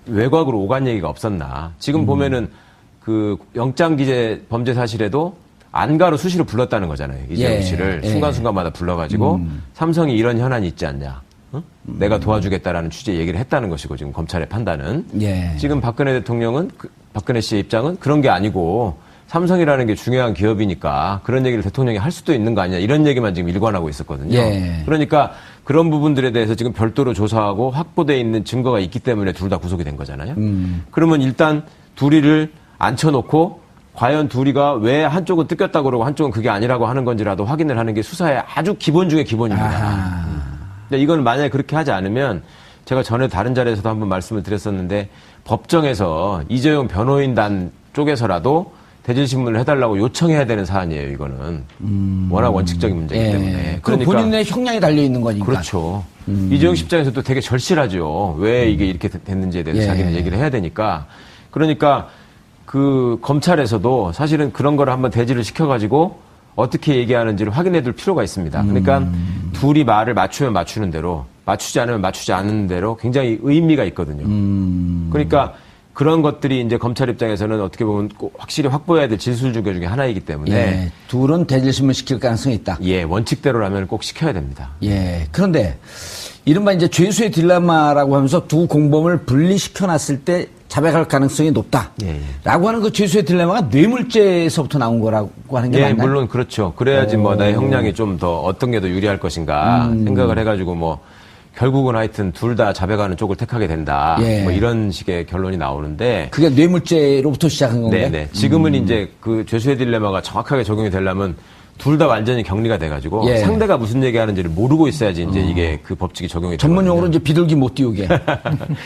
외곽으로 오간 얘기가 없었나. 지금 보면은 영장기재 범죄 사실에도 안가로 수시로 불렀다는 거잖아요. 이재용 예. 씨를 예. 순간순간마다 불러가지고 삼성이 이런 현안이 있지 않냐. 내가 도와주겠다라는 취지의 얘기를 했다는 것이고 지금 검찰의 판단은. 예. 지금 박근혜 대통령은 박근혜 씨의 입장은 그런 게 아니고 삼성이라는 게 중요한 기업이니까 그런 얘기를 대통령이 할 수도 있는 거 아니냐 이런 얘기만 지금 일관하고 있었거든요. 예. 그러니까 그런 부분들에 대해서 지금 별도로 조사하고 확보되어 있는 증거가 있기 때문에 둘 다 구속이 된 거잖아요. 그러면 일단 둘이를 앉혀놓고 과연 둘이가 왜 한쪽은 뜯겼다고 그러고 한쪽은 그게 아니라고 하는 건지라도 확인을 하는 게 수사의 아주 기본 중에 기본입니다. 근데 이건 만약에 그렇게 하지 않으면 제가 전에 다른 자리에서도 한번 말씀을 드렸었는데 법정에서 이재용 변호인단 쪽에서라도 대질신문을 해달라고 요청해야 되는 사안이에요, 이거는. 워낙 원칙적인 문제이기 예. 때문에. 그럼 본인의 형량이 달려있는 거니까. 그렇죠. 이재용 씨 입장에서도 되게 절실하죠. 왜 이게 이렇게 됐는지에 대해서 예. 자기는 얘기를 해야 되니까. 그러니까 검찰에서도 사실은 그런 거를 한번 대질을 시켜가지고 어떻게 얘기하는지를 확인해 둘 필요가 있습니다. 그러니까 둘이 말을 맞추면 맞추는 대로, 맞추지 않으면 맞추지 않는 대로 굉장히 의미가 있거든요. 그러니까 그런 것들이 이제 검찰 입장에서는 어떻게 보면 꼭 확실히 확보해야 될 진술주교 중에 하나이기 때문에. 예. 둘은 대질신문 시킬 가능성이 있다. 예, 원칙대로라면 꼭 시켜야 됩니다. 예. 그런데 이른바 이제 죄수의 딜레마라고 하면서 두 공범을 분리시켜 놨을 때 자백할 가능성이 높다. 예. 라고 하는 그 죄수의 딜레마가 뇌물죄에서부터 나온 거라고 하는 게 예, 맞나요? 물론 그렇죠. 그래야지 뭐 나의 형량이 좀 더 어떤 게 더 유리할 것인가 생각을 해가지고 뭐 결국은 하여튼 둘 다 자백하는 쪽을 택하게 된다. 예. 뭐 이런 식의 결론이 나오는데. 그게 뇌물죄로부터 시작한 건가요? 네. 지금은 이제 그 죄수의 딜레마가 정확하게 적용이 되려면 둘 다 완전히 격리가 돼가지고 예. 상대가 무슨 얘기하는지를 모르고 있어야지 이제 이게 그 법칙이 적용이 되거든요. 전문용어로 이제 비둘기 못 띄우게.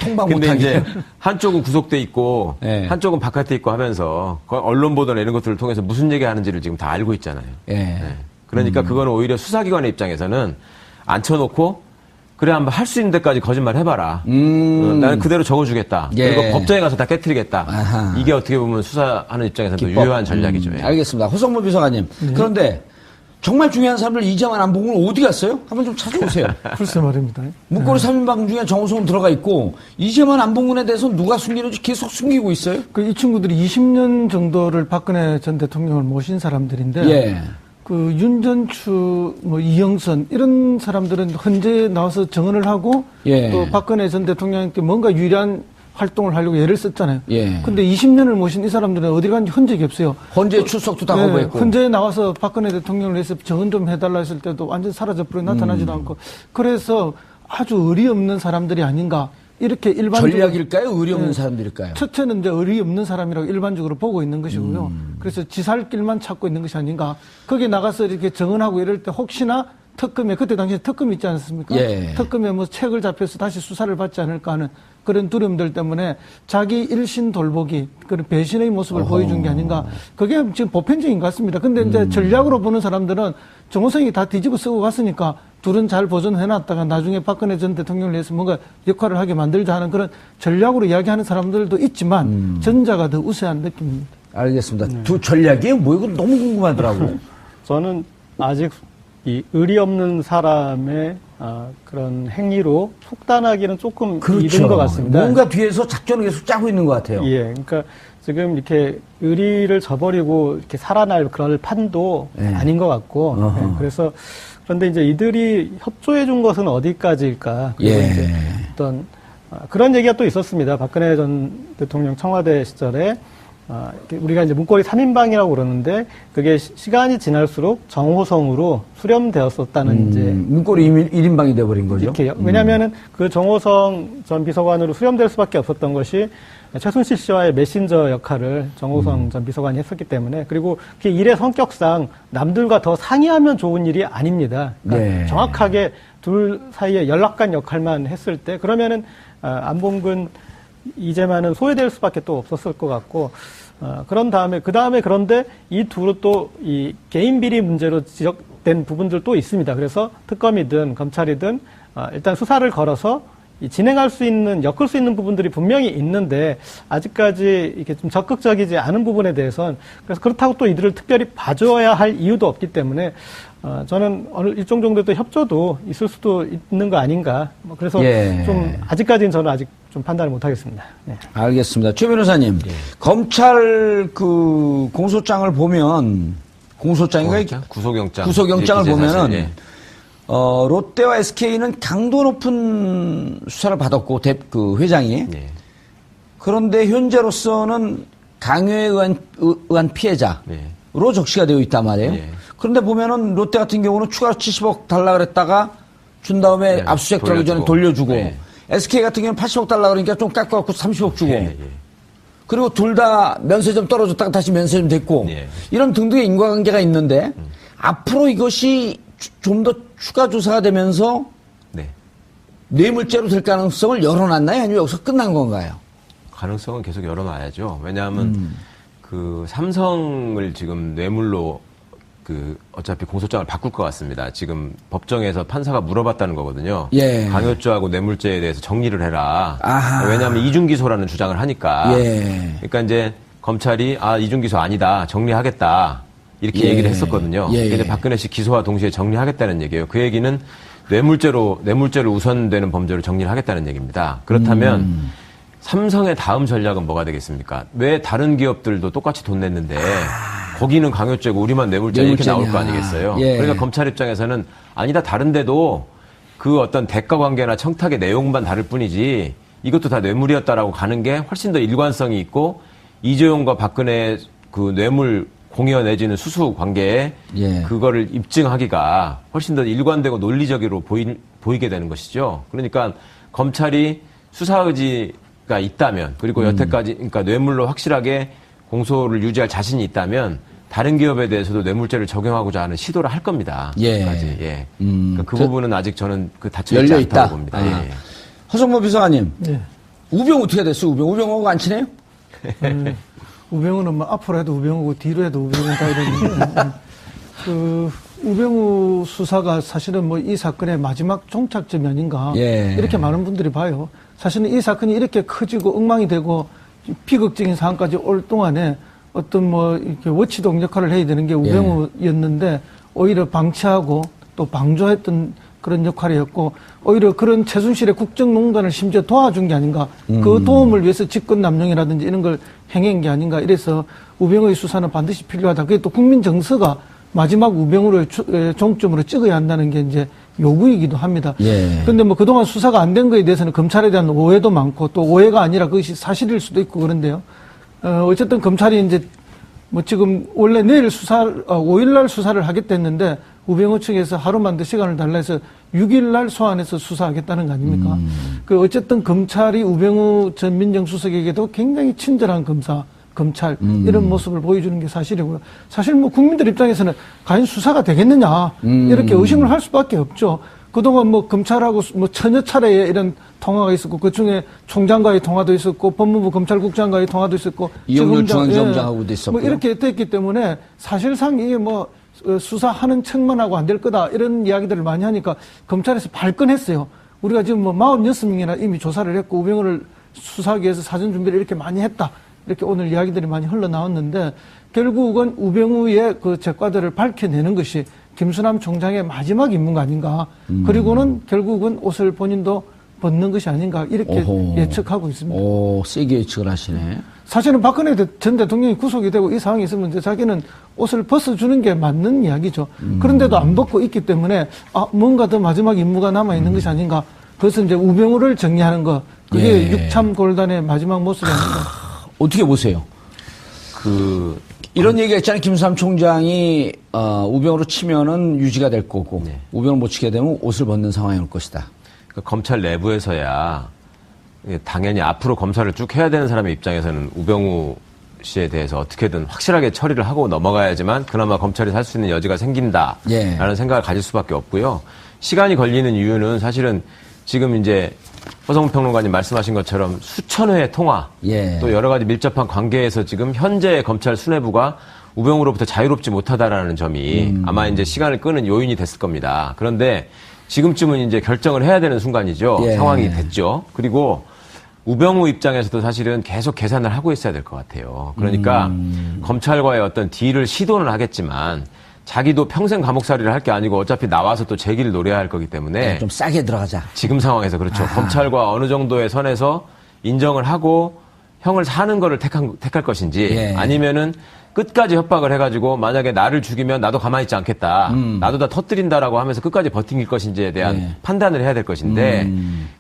통방 근데 못하게. 이제 한쪽은 구속돼 있고 예. 한쪽은 바깥에 있고 하면서 언론 보도나 이런 것들을 통해서 무슨 얘기하는지를 지금 다 알고 있잖아요. 예. 네. 그러니까 그거는 오히려 수사기관의 입장에서는 앉혀놓고 그래 한번 할 수 있는 데까지 거짓말 해봐라. 나는 그대로 적어주겠다. 예. 그리고 법정에 가서 다 깨트리겠다. 아하. 이게 어떻게 보면 수사하는 입장에서는 또 기법. 유효한 전략이죠. 예. 알겠습니다. 호성모 비서관님. 그런데 정말 중요한 사람들 이재만 안 보고 어디 갔어요? 한번 좀 찾아오세요. 글쎄 말입니다. 문고리 3인방 중에 정호성은 들어가 있고 이재만 안봉근에 대해서 누가 숨기는지 계속 숨기고 있어요? 이 친구들이 20년 정도를 박근혜 전 대통령을 모신 사람들인데 예. 그 윤전추, 뭐 이영선 이런 사람들은 헌재에 나와서 증언을 하고 예. 또 박근혜 전 대통령께 뭔가 유리한 활동을 하려고 애를 썼잖아요. 예. 근데 20년을 모신 이 사람들은 어디 간지 흔적이 없어요. 헌재 출석도 다 거부했고. 헌재에 나와서 박근혜 대통령을 위해서 증언 좀 해달라 했을 때도 완전 사라져버려 나타나지도 않고 그래서 아주 의리 없는 사람들이 아닌가 이렇게 일반적으로 전략일까요? 의리 없는 사람들일까요? 첫째는 이제 의리 없는 사람이라고 일반적으로 보고 있는 것이고요. 그래서 지살길만 찾고 있는 것이 아닌가. 거기 나가서 이렇게 증언하고 이럴 때 혹시나 특검에 그때 당시에 특검이 있지 않습니까? 예. 특검에 뭐 책을 잡혀서 다시 수사를 받지 않을까 하는 그런 두려움들 때문에 자기 일신 돌보기 그런 배신의 모습을 보여준 게 아닌가. 그게 지금 보편적인 것 같습니다. 근데 이제 전략으로 보는 사람들은 정호성이 다 뒤집어 쓰고 갔으니까 둘은 잘 보존해놨다가 나중에 박근혜 전 대통령을 위해서 뭔가 역할을 하게 만들자 하는 그런 전략으로 이야기하는 사람들도 있지만 전자가 더 우세한 느낌입니다. 알겠습니다. 두 전략이에요? 뭐 이거 너무 궁금하더라고. 저는 아직 이 의리 없는 사람의 그런 행위로 속단하기는 조금 이른 것 같습니다. 뭔가 뒤에서 작전을 계속 짜고 있는 것 같아요. 예, 그러니까 지금 이렇게 의리를 저버리고 이렇게 살아날 그런 판도 예. 아닌 것 같고, 예, 그래서 그런데 이제 이들이 협조해 준 것은 어디까지일까? 그리고 예. 이제 어떤 그런 얘기가 또 있었습니다. 박근혜 전 대통령 청와대 시절에 우리가 이제 문고리 3인방이라고 그러는데 그게 시간이 지날수록 정호성으로 수렴되었었다는 이제 문고리 1인방이 돼버린 거죠. 이렇게요. 왜냐하면은 그 정호성 전 비서관으로 수렴될 수밖에 없었던 것이 최순실 씨와의 메신저 역할을 정호성 전 비서관이 했었기 때문에 그리고 그 일의 성격상 남들과 더 상의하면 좋은 일이 아닙니다. 그러니까 네. 정확하게 둘 사이에 연락관 역할만 했을 때 그러면은 안봉근 이재만은 소외될 수밖에 또 없었을 것 같고 그런 다음에 그런데 이 둘은 또 이 개인 비리 문제로 지적된 부분들도 있습니다. 그래서 특검이든 검찰이든 일단 수사를 걸어서 진행할 수 있는 엮을 수 있는 부분들이 분명히 있는데 아직까지 이렇게 좀 적극적이지 않은 부분에 대해서는 그래서 그렇다고 또 이들을 특별히 봐줘야 할 이유도 없기 때문에 저는 어느 일정 정도의 또 협조도 있을 수도 있는 거 아닌가. 뭐 그래서 예. 좀 아직까지는 저는 아직 좀 판단을 못 하겠습니다. 네. 알겠습니다. 최 변호사님, 검찰 그 공소장을 보면 공소장인가 구속영장을 보면은 예. 롯데와 SK는 강도 높은 수사를 받았고 그 회장이 예. 그런데 현재로서는 강요에 의한 피해자로 예. 적시가 되어 있단 말이에요. 예. 그런데 보면은 롯데 같은 경우는 추가로 70억 달라 그랬다가 준 다음에 네, 압수수색 들어가기 전에 돌려주고 네. SK 같은 경우는 80억 달라 그러니까 좀 깎아갖고 30억 주고 예, 예. 그리고 둘 다 면세점 떨어졌다가 다시 면세점 됐고 예. 이런 등등의 인과관계가 있는데 앞으로 이것이 좀 더 추가 조사가 되면서 네. 뇌물죄로 될 가능성을 열어놨나요? 아니면 여기서 끝난 건가요? 가능성은 계속 열어놔야죠. 왜냐하면 그 삼성을 지금 뇌물로 그 어차피 공소장을 바꿀 것 같습니다. 지금 법정에서 판사가 물어봤다는 거거든요. 예. 강요죄하고 뇌물죄에 대해서 정리를 해라. 아하. 왜냐하면 이중기소라는 주장을 하니까. 예. 그러니까 이제 검찰이 이중기소 아니다. 정리하겠다. 이렇게 예. 얘기를 했었거든요. 예. 근데 박근혜 씨 기소와 동시에 정리하겠다는 얘기예요. 그 얘기는 뇌물죄를 우선되는 범죄로 정리를 하겠다는 얘기입니다. 그렇다면 삼성의 다음 전략은 뭐가 되겠습니까? 왜 다른 기업들도 똑같이 돈 냈는데 거기는 강요죄고 우리만 뇌물죄 이렇게 나올 거 아니겠어요? 예. 그러니까 검찰 입장에서는 아니다 다른데도 그 어떤 대가 관계나 청탁의 내용만 다를 뿐이지 이것도 다 뇌물이었다라고 가는 게 훨씬 더 일관성이 있고 이재용과 박근혜 그 뇌물 공여 내지는 수수 관계에 예. 그거를 입증하기가 훨씬 더 일관되고 논리적으로 보이게 되는 것이죠. 그러니까 검찰이 수사 의지가 있다면 그리고 여태까지 그러니까 뇌물로 확실하게 공소를 유지할 자신이 있다면 다른 기업에 대해서도 뇌물죄를 적용하고자 하는 시도를 할 겁니다. 예. 끝까지. 예. 그러니까 그 부분은 아직 저는 그 닫혀 있지 열려 있다. 않다고 봅니다. 아. 예. 허성모 비서관님, 네. 우병우 어떻게 됐어요? 우병우하고 안 친해요? 우병우는 뭐 앞으로 해도 우병우고 뒤로 해도 우병우다 이러는데 그 우병우 수사가 사실은 뭐 이 사건의 마지막 종착점이 아닌가 예. 이렇게 많은 분들이 봐요. 사실은 이 사건이 이렇게 커지고 엉망이 되고 비극적인 상황까지 올 동안에 어떤 뭐 이렇게 워치독 역할을 해야 되는 게 우병우였는데 오히려 방치하고 또 방조했던 그런 역할이었고 오히려 그런 최순실의 국정농단을 심지어 도와준 게 아닌가 그 도움을 위해서 직권남용이라든지 이런 걸 행한 게 아닌가 이래서 우병우의 수사는 반드시 필요하다. 그게 또 국민 정서가 마지막 우병우를 종점으로 찍어야 한다는 게 이제 요구이기도 합니다. 그런데 뭐 그동안 수사가 안 된 거에 대해서는 검찰에 대한 오해도 많고 또 오해가 아니라 그것이 사실일 수도 있고 그런데요. 어쨌든 검찰이 이제 뭐 지금 원래 내일 5일날 수사를 하겠다 했는데 우병우 측에서 하루만 더 시간을 달라 해서 6일날 소환해서 수사하겠다는 거 아닙니까? 그 어쨌든 검찰이 우병우 전 민정수석에게도 굉장히 친절한 검찰 이런 모습을 보여주는 게 사실이고요. 사실 뭐 국민들 입장에서는 과연 수사가 되겠느냐 이렇게 의심을 할 수밖에 없죠. 그동안 뭐 검찰하고 뭐 천여 차례의 이런 통화가 있었고 그 중에 총장과의 통화도 있었고 법무부 검찰국장과의 통화도 있었고 이영렬 중앙지검장하고도 있었고 뭐 이렇게 됐기 때문에 사실상 이게 뭐 수사하는 척만 하고 안 될 거다 이런 이야기들을 많이 하니까 검찰에서 발끈했어요. 우리가 지금 뭐 46명이나 이미 조사를 했고 우병우를 수사하기 위해서 사전 준비를 이렇게 많이 했다. 이렇게 오늘 이야기들이 많이 흘러나왔는데 결국은 우병우의 그 죄과들을 밝혀내는 것이 김수남 총장의 마지막 임무가 아닌가. 그리고는 결국은 옷을 본인도 벗는 것이 아닌가 이렇게 오호. 예측하고 있습니다. 오, 세게 예측을 하시네. 사실은 박근혜 전 대통령이 구속이 되고 이 상황이 있으면 이제 자기는 옷을 벗어주는 게 맞는 이야기죠. 그런데도 안 벗고 있기 때문에 뭔가 더 마지막 임무가 남아있는 것이 아닌가. 그것은 이제 우병우를 정리하는 거. 그게 육참골단의 마지막 모습이 아닌가. 어떻게 보세요? 이런 얘기가 있잖아요. 김수남 총장이 우병우로 치면은 유지가 될 거고 우병우를 못 치게 되면 옷을 벗는 상황이 올 것이다. 그러니까 검찰 내부에서야 당연히 앞으로 검사를 쭉 해야 되는 사람의 입장에서는 우병우 씨에 대해서 어떻게든 확실하게 처리를 하고 넘어가야지만 그나마 검찰이 살 수 있는 여지가 생긴다라는 생각을 가질 수밖에 없고요. 시간이 걸리는 이유는 사실은 지금 이제 허성무 평론가님 말씀하신 것처럼 수천 회의 통화 또 여러 가지 밀접한 관계에서 지금 현재 검찰 수뇌부가 우병우로부터 자유롭지 못하다라는 점이 아마 이제 시간을 끄는 요인이 됐을 겁니다. 그런데 지금쯤은 이제 결정을 해야 되는 순간이죠. 상황이 됐죠. 그리고 우병우 입장에서도 사실은 계속 계산을 하고 있어야 될 것 같아요. 그러니까 검찰과의 어떤 딜을 시도는 하겠지만 자기도 평생 감옥살이를 할 게 아니고 어차피 나와서 또 재기를 노려야 할 거기 때문에 좀 싸게 들어가자. 지금 상황에서 그렇죠. 검찰과 어느 정도의 선에서 인정을 하고 형을 사는 거를 택할 것인지 아니면은 끝까지 협박을 해가지고 만약에 나를 죽이면 나도 가만히 있지 않겠다. 나도 다 터뜨린다라고 하면서 끝까지 버팅길 것인지에 대한 판단을 해야 될 것인데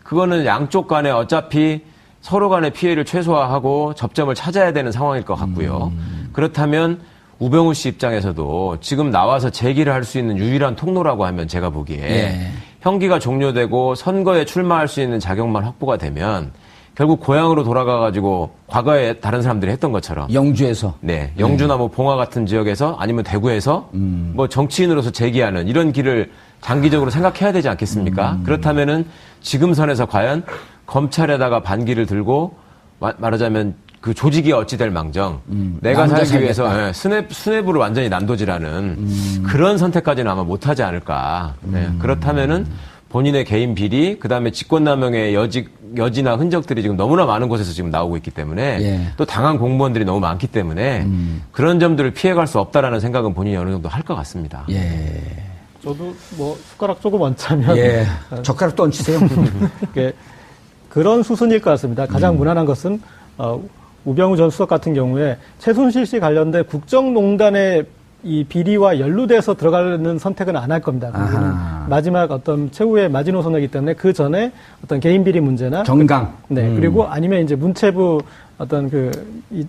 그거는 양쪽 간에 어차피 서로 간의 피해를 최소화하고 접점을 찾아야 되는 상황일 것 같고요. 그렇다면 우병우 씨 입장에서도 지금 나와서 재기를 할 수 있는 유일한 통로라고 하면 제가 보기에 형기가 종료되고 선거에 출마할 수 있는 자격만 확보가 되면 결국 고향으로 돌아가가지고 과거에 다른 사람들이 했던 것처럼 영주에서 영주나 뭐 봉화 같은 지역에서 아니면 대구에서 뭐 정치인으로서 재기하는 이런 길을 장기적으로 생각해야 되지 않겠습니까? 그렇다면은 지금 선에서 과연 검찰에다가 반기를 들고 말하자면 그 조직이 어찌 될 망정 내가 살기 위해서 수뇌부를 완전히 난도질하는 그런 선택까지는 아마 못하지 않을까. 그렇다면은 본인의 개인 비리 그다음에 직권남용의 여지나 흔적들이 지금 너무나 많은 곳에서 지금 나오고 있기 때문에 또 당한 공무원들이 너무 많기 때문에 그런 점들을 피해갈 수 없다라는 생각은 본인이 어느 정도 할 것 같습니다. 저도 뭐 숟가락 조금 얹자면 젓가락 또 얹으세요. 그런 수순일 것 같습니다. 가장 무난한 것은 우병우 전 수석 같은 경우에 최순실 씨 관련된 국정농단의 이 비리와 연루돼서 들어가는 선택은 안 할 겁니다. 그거는 마지막 어떤 최후의 마지노선이기 때문에 그 전에 어떤 개인 비리 문제나 정강. 네 그리고 아니면 이제 문체부 어떤 이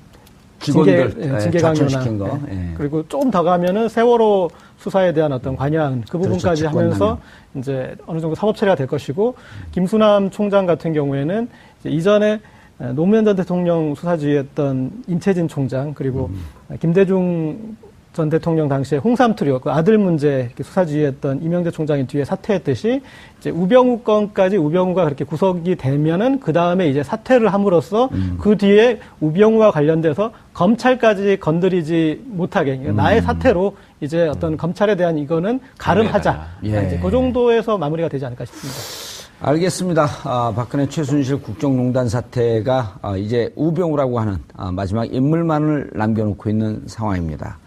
직원들 징계 자천시킨 강요나 거. 예. 그리고 조금 더 가면은 세월호 수사에 대한 어떤 관여한 그 부분까지 그렇죠, 하면서 이제 어느 정도 사법 처리가 될 것이고 김수남 총장 같은 경우에는 이제 이전에 노무현 전 대통령 수사지휘했던 임채진 총장 그리고 김대중 전 대통령 당시에 홍삼 트리오 그 아들 문제 수사지휘했던 이명재 총장이 뒤에 사퇴했듯이 이제 우병우 건까지 우병우가 그렇게 구속이 되면은 그 다음에 이제 사퇴를 함으로써 그 뒤에 우병우와 관련돼서 검찰까지 건드리지 못하게 그러니까 나의 사퇴로 이제 어떤 검찰에 대한 이거는 가름하자 예. 이제 그 정도에서 마무리가 되지 않을까 싶습니다. 알겠습니다. 박근혜 최순실 국정농단 사태가 이제 우병우라고 하는 마지막 인물만을 남겨놓고 있는 상황입니다.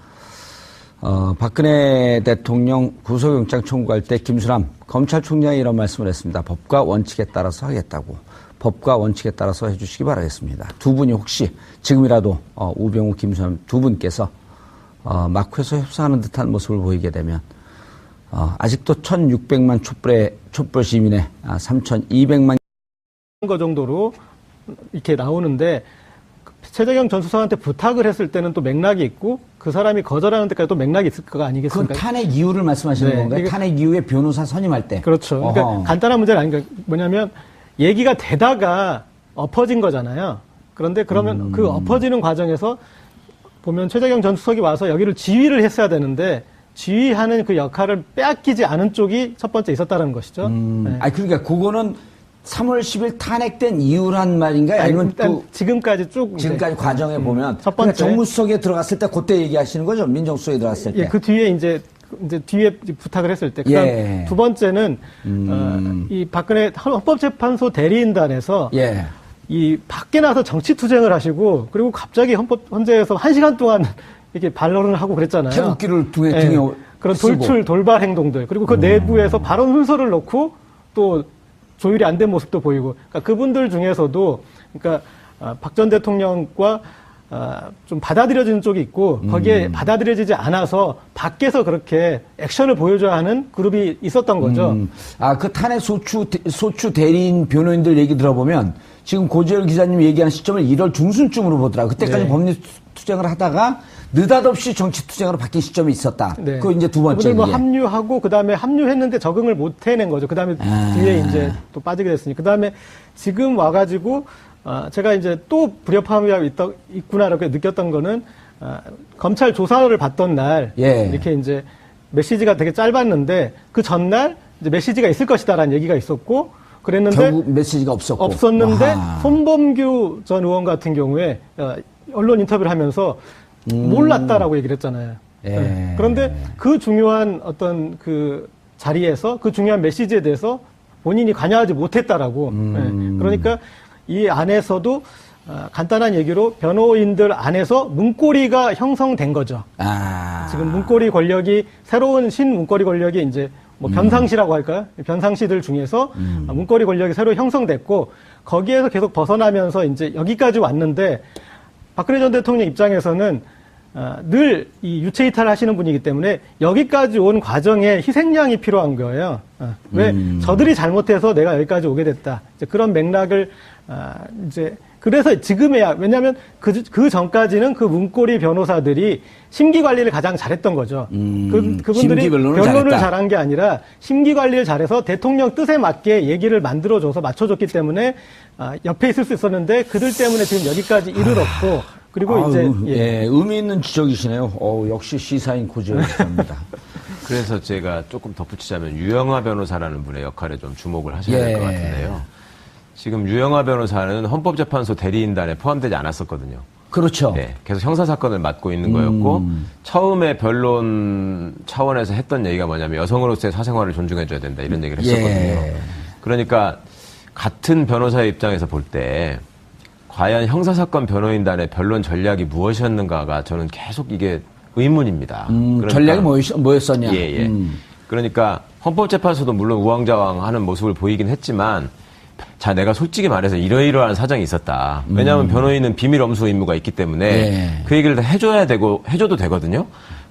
박근혜 대통령 구속영장 청구할 때 김수남 검찰총장이 이런 말씀을 했습니다. 법과 원칙에 따라서 하겠다고. 법과 원칙에 따라서 해주시기 바라겠습니다. 두 분이 혹시 지금이라도 우병우, 김수남 두 분께서 막회서 협상하는 듯한 모습을 보이게 되면 아직도 1,600만 촛불 시민의 3,200만 거 정도로 이렇게 나오는데 최재경 전 수석한테 부탁을 했을 때는 또 맥락이 있고 그 사람이 거절하는 데까지 또 맥락이 있을 거가 그건 아니겠습니까? 탄핵 이유를 말씀하시는 네, 건가요? 이게- 탄핵 이후에 변호사 선임할 때. 그렇죠. 그러니까 어허. 간단한 문제는 아니니까 뭐냐면 얘기가 되다가 엎어진 거잖아요. 그런데 그러면 그 엎어지는 과정에서 보면 최재경 전 수석이 와서 여기를 지휘를 했어야 되는데 지휘하는 그 역할을 빼앗기지 않은 쪽이 첫 번째 있었다는 것이죠. 네. 아니 그러니까 그거는 3월 10일 탄핵된 이유란 말인가요? 아니면 일단 또 지금까지 쭉 지금까지 이제, 과정에 보면 첫 번째. 그러니까 정무수석에 들어갔을 때 그때 얘기하시는 거죠? 민정수석에 들어갔을 때. 예, 그 뒤에 이제 뒤에 부탁을 했을 때. 그다음 예. 두 번째는 이 박근혜 헌법재판소 대리인단에서 예. 이 밖에 나서 정치 투쟁을 하시고 그리고 갑자기 헌재에서 1시간 동안 이렇게 반론을 하고 그랬잖아요. 태극기를 등에 그런 쓰고. 돌발 행동들 그리고 그 내부에서 발언 순서를 놓고 또 조율이 안 된 모습도 보이고 그러니까 그분들 중에서도 그러니까 박 전 대통령과 좀 받아들여지는 쪽이 있고 거기에 받아들여지지 않아서 밖에서 그렇게 액션을 보여줘야 하는 그룹이 있었던 거죠. 그 탄핵 소추 대리인 변호인들 얘기 들어보면 지금 고재열 기자님 얘기하는 시점을 1월 중순쯤으로 보더라고요. 그때까지 네. 법리 투쟁을 하다가 느닷없이 정치 투쟁으로 바뀐 시점이 있었다. 네. 그거 이제 두 번째. 그분들 뭐 얘기. 합류하고 그다음에 합류했는데 적응을 못 해낸 거죠. 그다음에 뒤에 이제 또 빠지게 됐으니 그다음에 지금 와가지고 제가 이제 또 불협화음이 있구나 이렇게 느꼈던 거는 검찰 조사를 받던 날 예. 이렇게 이제 메시지가 되게 짧았는데 그 전날 이제 메시지가 있을 것이다라는 얘기가 있었고 그랬는데 결국 메시지가 없었는데 아하. 손범규 전 의원 같은 경우에 언론 인터뷰를 하면서 몰랐다라고 얘기를 했잖아요. 예. 네. 그런데 그 중요한 어떤 그 자리에서 그 중요한 메시지에 대해서 본인이 관여하지 못했다라고. 네. 그러니까 이 안에서도 간단한 얘기로 변호인들 안에서 문고리가 형성된 거죠. 지금 문고리 권력이 새로운 신문고리 권력이 이제 뭐 변상시라고 할까요? 변상시들 중에서 문고리 권력이 새로 형성됐고 거기에서 계속 벗어나면서 이제 여기까지 왔는데 박근혜 전 대통령 입장에서는 늘 이 유체이탈 하시는 분이기 때문에 여기까지 온 과정에 희생양이 필요한 거예요. 왜 저들이 잘못해서 내가 여기까지 오게 됐다. 이제 그런 맥락을 이제 그래서 지금에야 왜냐하면 그 전까지는 그 문고리 변호사들이 심기 관리를 가장 잘했던 거죠. 그분들이 변론을 잘한 게 아니라 심기 관리를 잘해서 대통령 뜻에 맞게 얘기를 만들어줘서 맞춰줬기 때문에 옆에 있을 수 있었는데 그들 때문에 지금 여기까지 이르렀고 그리고 이제 의미 있는 지적이시네요. 역시 시사인 고재열 기자입니다. 그래서 제가 조금 덧붙이자면 유영하 변호사라는 분의 역할에 좀 주목을 하셔야 될 것 같은데요. 지금 유영하 변호사는 헌법재판소 대리인단에 포함되지 않았었거든요. 그렇죠. 네, 계속 형사사건을 맡고 있는 거였고 처음에 변론 차원에서 했던 얘기가 뭐냐면 여성으로서의 사생활을 존중해줘야 된다 이런 얘기를 했었거든요. 그러니까 같은 변호사의 입장에서 볼 때 과연 형사사건 변호인단의 변론 전략이 무엇이었는가가 저는 계속 이게 의문입니다. 그러니까, 전략이 뭐였었냐. 예. 그러니까 헌법재판소도 물론 우왕좌왕하는 모습을 보이긴 했지만 자, 내가 솔직히 말해서 이러이러한 사정이 있었다. 왜냐하면 변호인은 비밀 엄수 의무가 있기 때문에 그 얘기를 다 해줘도 되거든요.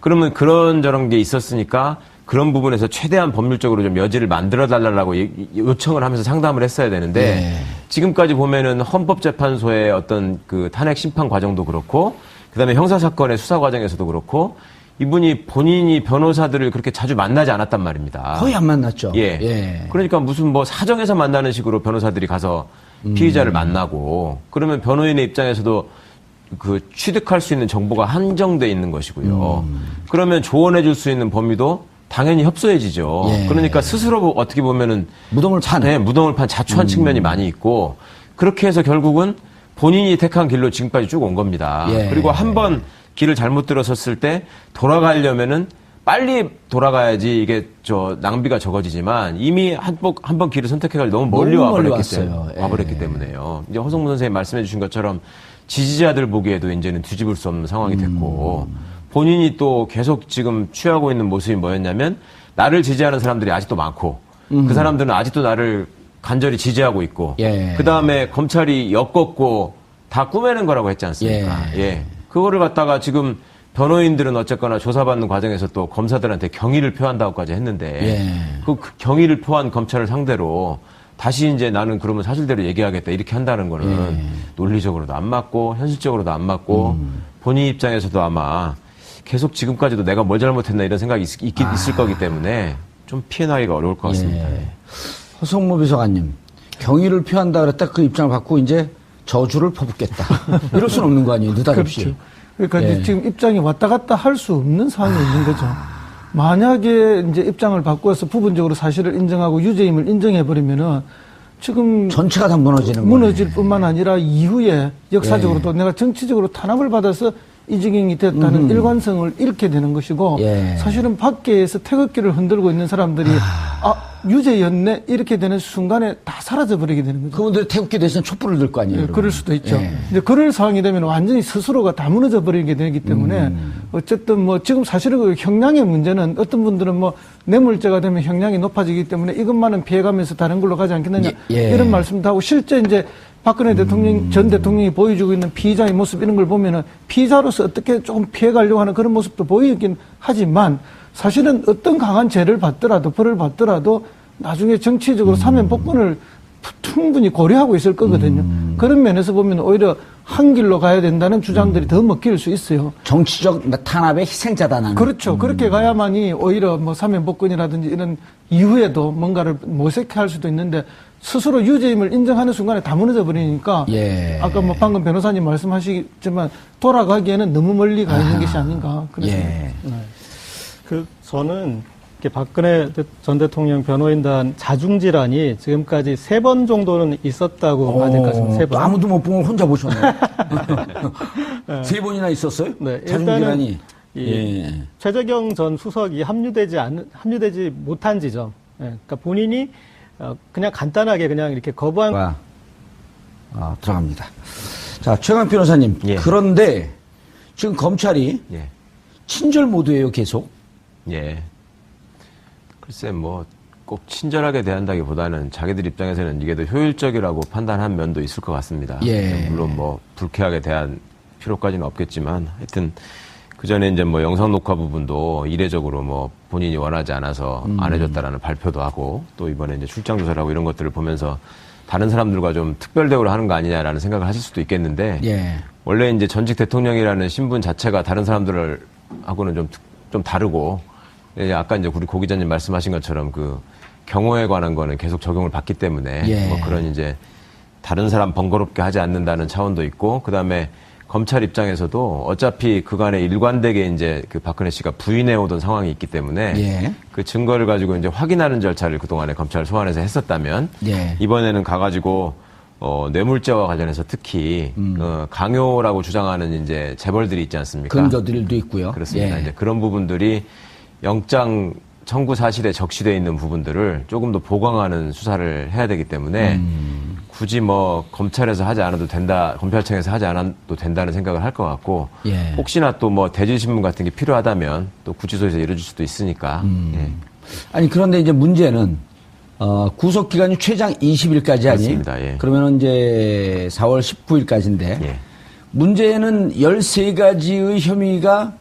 그러면 그런 게 있었으니까 그런 부분에서 최대한 법률적으로 좀 여지를 만들어 달라고 요청을 하면서 상담을 했어야 되는데 지금까지 보면은 헌법재판소의 어떤 그 탄핵 심판 과정도 그렇고 그다음에 형사사건의 수사 과정에서도 그렇고 이분이 본인이 변호사들을 그렇게 자주 만나지 않았단 말입니다. 거의 안 만났죠. 예. 그러니까 무슨 뭐 사정에서 만나는 식으로 변호사들이 가서 피의자를 만나고 그러면 변호인의 입장에서도 그 취득할 수 있는 정보가 한정돼 있는 것이고요. 그러면 조언해 줄 수 있는 범위도 당연히 협소해지죠. 그러니까 스스로 어떻게 보면은 무덤을 판. 네, 무덤을 판 자초한 측면이 많이 있고 그렇게 해서 결국은 본인이 택한 길로 지금까지 쭉 온 겁니다. 그리고 한번 길을 잘못 들어섰을 때 돌아가려면은 빨리 돌아가야지 이게 낭비가 적어지지만 이미 한 번 길을 선택해가지고 너무 멀리 와버렸기 때문에요. 이제 허성무 선생님 말씀해 주신 것처럼 지지자들 보기에도 이제는 뒤집을 수 없는 상황이 됐고 본인이 또 계속 지금 취하고 있는 모습이 뭐였냐면 나를 지지하는 사람들이 아직도 많고 그 사람들은 아직도 나를 간절히 지지하고 있고 그 다음에 검찰이 엮었고 다 꾸며낸 거라고 했지 않습니까? 그거를 갖다가 지금 변호인들은 어쨌거나 조사받는 과정에서 또 검사들한테 경의를 표한다고까지 했는데 그 경의를 표한 검찰을 상대로 다시 이제 나는 그러면 사실대로 얘기하겠다 이렇게 한다는 거는 논리적으로도 안 맞고 현실적으로도 안 맞고 본인 입장에서도 아마 계속 지금까지도 내가 뭘 잘못했나 이런 생각이 있을 거기 때문에 좀 피해나기가 어려울 것 같습니다. 허성무 비서관님, 경의를 표한다 그랬다 그 입장을 받고 이제 저주를 퍼붓겠다. 이럴 수는 없는 거 아니에요, 느닷없이. 그렇죠. 그러니까 이제 지금 입장이 왔다 갔다 할 수 없는 상황이 있는 거죠. 만약에 이제 입장을 바꿔서 부분적으로 사실을 인정하고 유죄임을 인정해버리면은 지금 전체가 다 무너지는 무너질 뿐만 아니라 이후에 역사적으로도 내가 정치적으로 탄압을 받아서 이 지경이 됐다는 일관성을 잃게 되는 것이고 사실은 밖에서 태극기를 흔들고 있는 사람들이 유죄였네 이렇게 되는 순간에 다 사라져버리게 되는 거죠. 그분들 태극기 대신 촛불을 들 거 아니에요. 그럴 수도 있죠. 이제 그럴 상황이 되면 완전히 스스로가 다 무너져 버리게 되기 때문에 어쨌든 뭐 지금 사실은 그 형량의 문제는 어떤 분들은 뭐 뇌물죄가 되면 형량이 높아지기 때문에 이것만은 피해가면서 다른 걸로 가지 않겠느냐 이런 말씀도 하고 실제 이제 박근혜 대통령, 전 대통령이 보여주고 있는 피의자의 모습 이런 걸 보면은 피의자로서 어떻게 조금 피해가려고 하는 그런 모습도 보이긴 하지만 사실은 어떤 강한 죄를 받더라도 벌을 받더라도 나중에 정치적으로 사면 복권을 충분히 고려하고 있을 거거든요. 그런 면에서 보면 오히려 한 길로 가야 된다는 주장들이 더 먹힐 수 있어요. 정치적 탄압의 희생자다 나는. 그렇죠. 그렇게 가야만이 오히려 뭐 사면 복권이라든지 이런 이후에도 뭔가를 모색해 할 수도 있는데 스스로 유죄임을 인정하는 순간에 다 무너져 버리니까 아까 뭐 방금 변호사님 말씀하시지만 돌아가기에는 너무 멀리 가 있는 것이 아닌가 그렇습니다. 저는 이렇게 박근혜 전 대통령 변호인단 자중질환이 지금까지 3번 정도는 있었다고 봐야 될 것 같습니다. 3번. 아무도 못 본 걸 혼자 보셨네. 3번이나 있었어요? 네, 자중질환이. 최재경 전 수석이 합류되지 못한 지점. 그러니까 본인이 그냥 간단하게 그냥 이렇게 거부한. 들어갑니다. 자, 최강 변호사님. 그런데 지금 검찰이 친절 모드예요, 계속. 글쎄 뭐 꼭 친절하게 대한다기보다는 자기들 입장에서는 이게 더 효율적이라고 판단한 면도 있을 것 같습니다. 물론 뭐 불쾌하게 대한 필요까지는 없겠지만 하여튼 그 전에 이제 뭐 영상 녹화 부분도 이례적으로 뭐 본인이 원하지 않아서 안 해줬다라는 발표도 하고 또 이번에 이제 출장 조사를 하고 이런 것들을 보면서 다른 사람들과 좀 특별 대우를 하는 거 아니냐라는 생각을 하실 수도 있겠는데 원래 이제 전직 대통령이라는 신분 자체가 다른 사람들하고는 좀 다르고 아까 이제 우리 고 기자님 말씀하신 것처럼 그 경호에 관한 거는 계속 적용을 받기 때문에 뭐 그런 이제 다른 사람 번거롭게 하지 않는다는 차원도 있고 그다음에 검찰 입장에서도 어차피 그간에 일관되게 이제 그 박근혜 씨가 부인해 오던 상황이 있기 때문에 그 증거를 가지고 이제 확인하는 절차를 그동안에 검찰 소환해서 했었다면 이번에는 가가지고 뇌물죄와 관련해서 특히 강요라고 주장하는 이제 재벌들이 있지 않습니까? 근거들도 있고요. 그렇습니다. 이제 그런 부분들이 영장 청구 사실에 적시되어 있는 부분들을 조금 더 보강하는 수사를 해야 되기 때문에 굳이 뭐 검찰에서 하지 않아도 된다, 검찰청에서 하지 않아도 된다는 생각을 할 것 같고 혹시나 또 뭐 대질신문 같은 게 필요하다면 또 구치소에서 이뤄질 수도 있으니까. 아니 그런데 이제 문제는 구속 기간이 최장 20일까지 아니? 맞습니다. 그러면 이제 4월 19일까지인데 문제는 13가지의 혐의가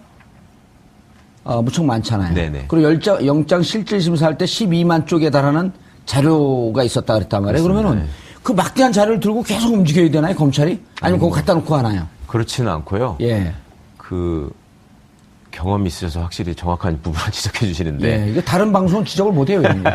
무척 많잖아요. 네네. 그리고 영장 실질 심사할 때 12만 쪽에 달하는 자료가 있었다 그랬단 말이에요. 그렇습니다. 그러면은 네. 그 막대한 자료를 들고 계속 움직여야 되나요, 검찰이? 아니면 그거 갖다 놓고 하나요? 그렇지는 않고요. 예. 그 경험이 있으셔서 확실히 정확한 부분을 지적해 주시는데 예. 이게 다른 방송은 지적을 못 해요, 이런 거.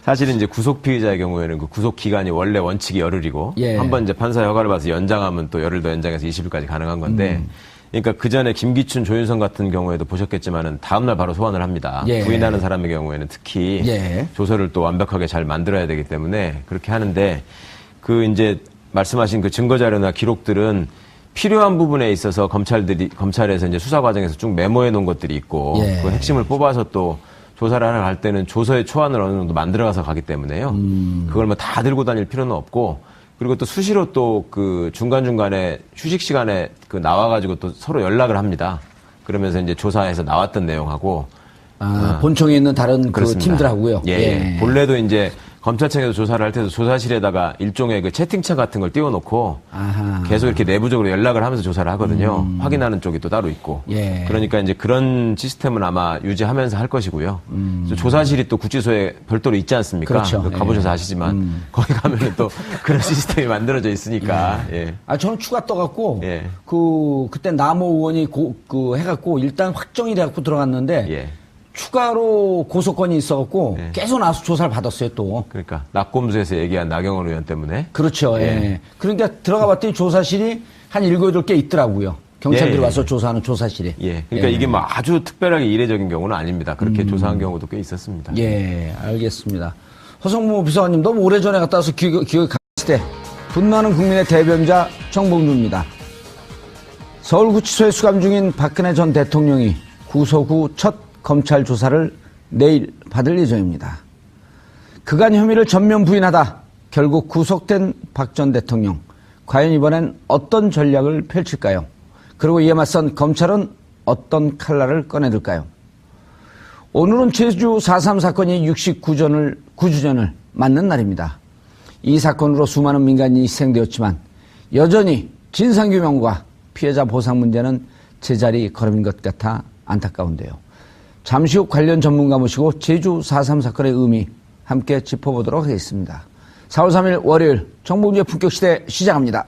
사실은 이제 구속 피의자의 경우에는 그 구속 기간이 원래 원칙이 열흘이고 예. 한번 이제 판사 허가를 받아서 연장하면 또 열흘 더 연장해서 20일까지 가능한 건데 그러니까 그 전에 김기춘, 조윤선 같은 경우에도 보셨겠지만은 다음날 바로 소환을 합니다. 예. 부인하는 사람의 경우에는 특히 예. 조서를 또 완벽하게 잘 만들어야 되기 때문에 그렇게 하는데 그 이제 말씀하신 그 증거 자료나 기록들은 필요한 부분에 있어서 검찰에서 이제 수사 과정에서 쭉 메모해 놓은 것들이 있고 예. 그 핵심을 뽑아서 또 조사를 하러 갈 때는 조서의 초안을 어느 정도 만들어가서 가기 때문에요. 그걸 뭐 다 들고 다닐 필요는 없고 그리고 또 수시로 또 그 중간중간에 휴식 시간에 그 나와가지고 또 서로 연락을 합니다. 그러면서 이제 조사에서 나왔던 내용하고 본청에 있는 다른 그 그렇습니다. 팀들하고요. 예. 본래도 이제 검찰청에서 조사를 할 때도 조사실에다가 일종의 그 채팅창 같은 걸 띄워놓고 아하. 계속 이렇게 내부적으로 연락을 하면서 조사를 하거든요. 확인하는 쪽이 또 따로 있고. 예. 그러니까 이제 그런 시스템은 아마 유지하면서 할 것이고요. 그래서 조사실이 또 구치소에 별도로 있지 않습니까? 그렇죠. 가보셔서 예. 아시지만 거기 가면은 또 그런 시스템이 만들어져 있으니까. 예. 저는 추가 떠갖고, 예. 그때 남호 의원이 해갖고, 일단 확정이 돼갖고 들어갔는데, 예. 추가로 고소권이 있어갖고, 예. 계속 나와서 조사를 받았어요, 또. 그러니까 낙곰수에서 얘기한 나경원 의원 때문에. 그렇죠, 예. 예. 그러니까 들어가 봤더니 조사실이 한 7, 8개 있더라고요. 경찰들이 예, 예. 와서 조사하는 조사실이. 예. 그러니까 이게 뭐 아주 특별하게 이례적인 경우는 아닙니다. 그렇게 조사한 경우도 꽤 있었습니다. 예, 알겠습니다. 허성무 비서관님 너무 오래전에 갔다 와서 기억이 갔을 때, 분노하는 국민의 대변자 정봉주입니다. 서울구치소에 수감 중인 박근혜 전 대통령이 구속 후 첫 검찰 조사를 내일 받을 예정입니다. 그간 혐의를 전면 부인하다 결국 구속된 박 전 대통령. 과연 이번엔 어떤 전략을 펼칠까요? 그리고 이에 맞선 검찰은 어떤 칼날을 꺼내들까요? 오늘은 제주 4.3 사건이 69주년을 맞는 날입니다. 이 사건으로 수많은 민간인이 희생되었지만 여전히 진상규명과 피해자 보상 문제는 제자리 걸음인 것 같아 안타까운데요. 잠시 후 관련 전문가 모시고 제주 4.3 사건의 의미 함께 짚어보도록 하겠습니다. 4월 3일 월요일 정봉주의 품격시대 시작합니다.